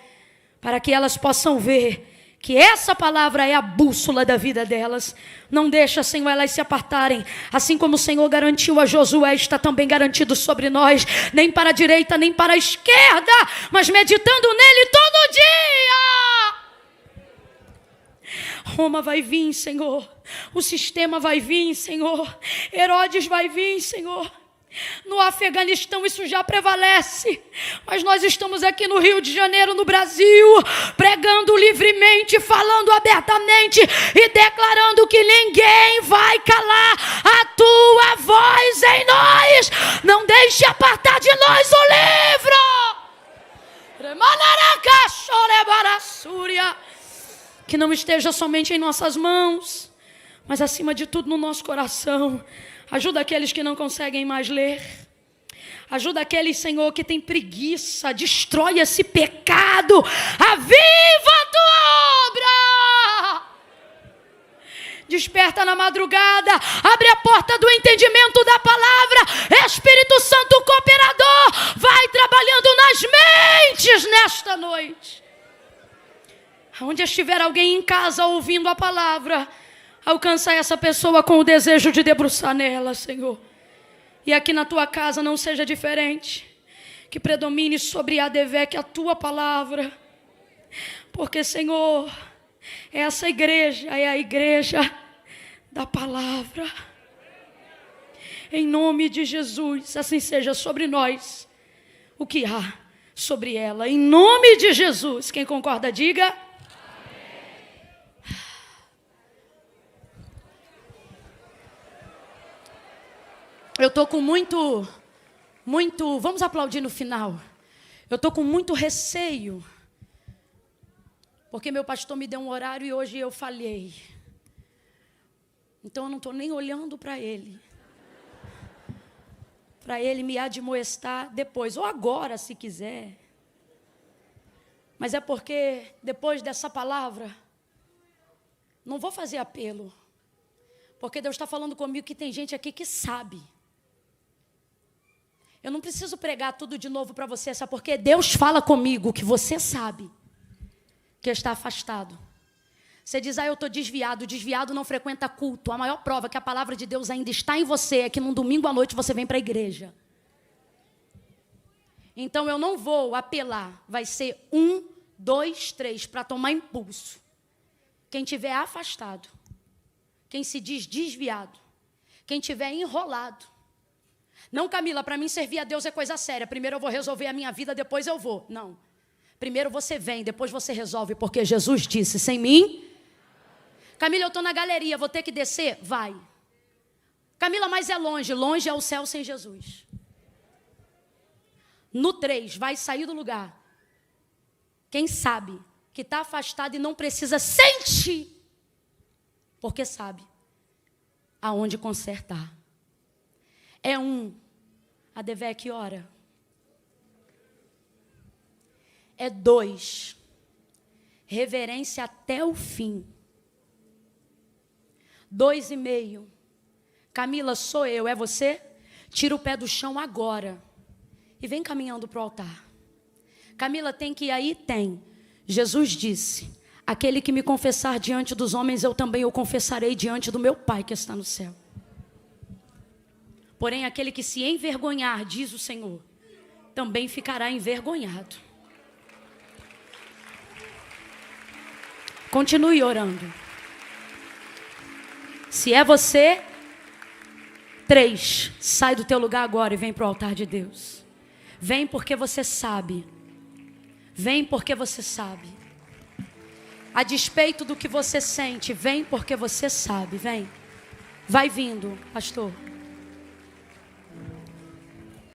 para que elas possam ver que essa palavra é a bússola da vida delas. Não deixa, Senhor, elas se apartarem. Assim como o Senhor garantiu a Josué, está também garantido sobre nós. Nem para a direita, nem para a esquerda, mas meditando nele todo dia. Roma vai vir, Senhor. O sistema vai vir, Senhor. Herodes vai vir, Senhor. No Afeganistão isso já prevalece, mas nós estamos aqui no Rio de Janeiro, no Brasil, pregando livremente, falando abertamente e declarando que ninguém vai calar a tua voz em nós. Não deixe apartar de nós o livro. Que não esteja somente em nossas mãos, mas acima de tudo no nosso coração. Ajuda aqueles que não conseguem mais ler. Ajuda aqueles, Senhor, que tem preguiça. Destrói esse pecado. Aviva a tua obra. Desperta na madrugada. Abre a porta do entendimento da palavra. Espírito Santo cooperador, vai trabalhando nas mentes nesta noite. Onde estiver alguém em casa ouvindo a palavra, alcança essa pessoa com o desejo de debruçar nela, Senhor. E aqui na tua casa não seja diferente. Que predomine sobre a ADVEC a tua palavra. Porque, Senhor, essa igreja é a igreja da palavra. Em nome de Jesus, assim seja sobre nós o que há sobre ela. Em nome de Jesus, quem concorda, diga. Eu estou com muito, vamos aplaudir no final. Eu estou com muito receio, porque meu pastor me deu um horário e hoje eu falhei. Então eu não estou nem olhando para ele me admoestar depois, ou agora, se quiser. Mas é porque depois dessa palavra, não vou fazer apelo, porque Deus está falando comigo que tem gente aqui que sabe. Eu não preciso pregar tudo de novo para você, sabe por quê? Deus fala comigo que você sabe que está afastado. Você diz, eu estou desviado. Desviado não frequenta culto. A maior prova que a palavra de Deus ainda está em você é que num domingo à noite você vem para a igreja. Então eu não vou apelar. Vai ser 1, 2, 3 para tomar impulso. Quem estiver afastado, quem se diz desviado, quem estiver enrolado. Não, Camila, para mim servir a Deus é coisa séria. Primeiro eu vou resolver a minha vida, depois eu vou. Não. Primeiro você vem, depois você resolve, porque Jesus disse, sem mim... Camila, eu estou na galeria, vou ter que descer? Vai. Camila, mas é longe. Longe é o céu sem Jesus. No 3, vai sair do lugar. Quem sabe que está afastado e não precisa sentir, porque sabe aonde consertar. É 1, a ADVEC ora. É 2, reverência até o fim. 2,5, Camila, sou eu, é você? Tira o pé do chão agora e vem caminhando para o altar. Camila, tem que ir aí? Tem. Jesus disse, aquele que me confessar diante dos homens, eu também o confessarei diante do meu Pai que está no céu. Porém, aquele que se envergonhar, diz o Senhor, também ficará envergonhado. Continue orando. Se é você, 3, sai do teu lugar agora e vem para o altar de Deus. Vem porque você sabe. Vem porque você sabe. A despeito do que você sente, vem porque você sabe. Vem. Vai vindo, pastor.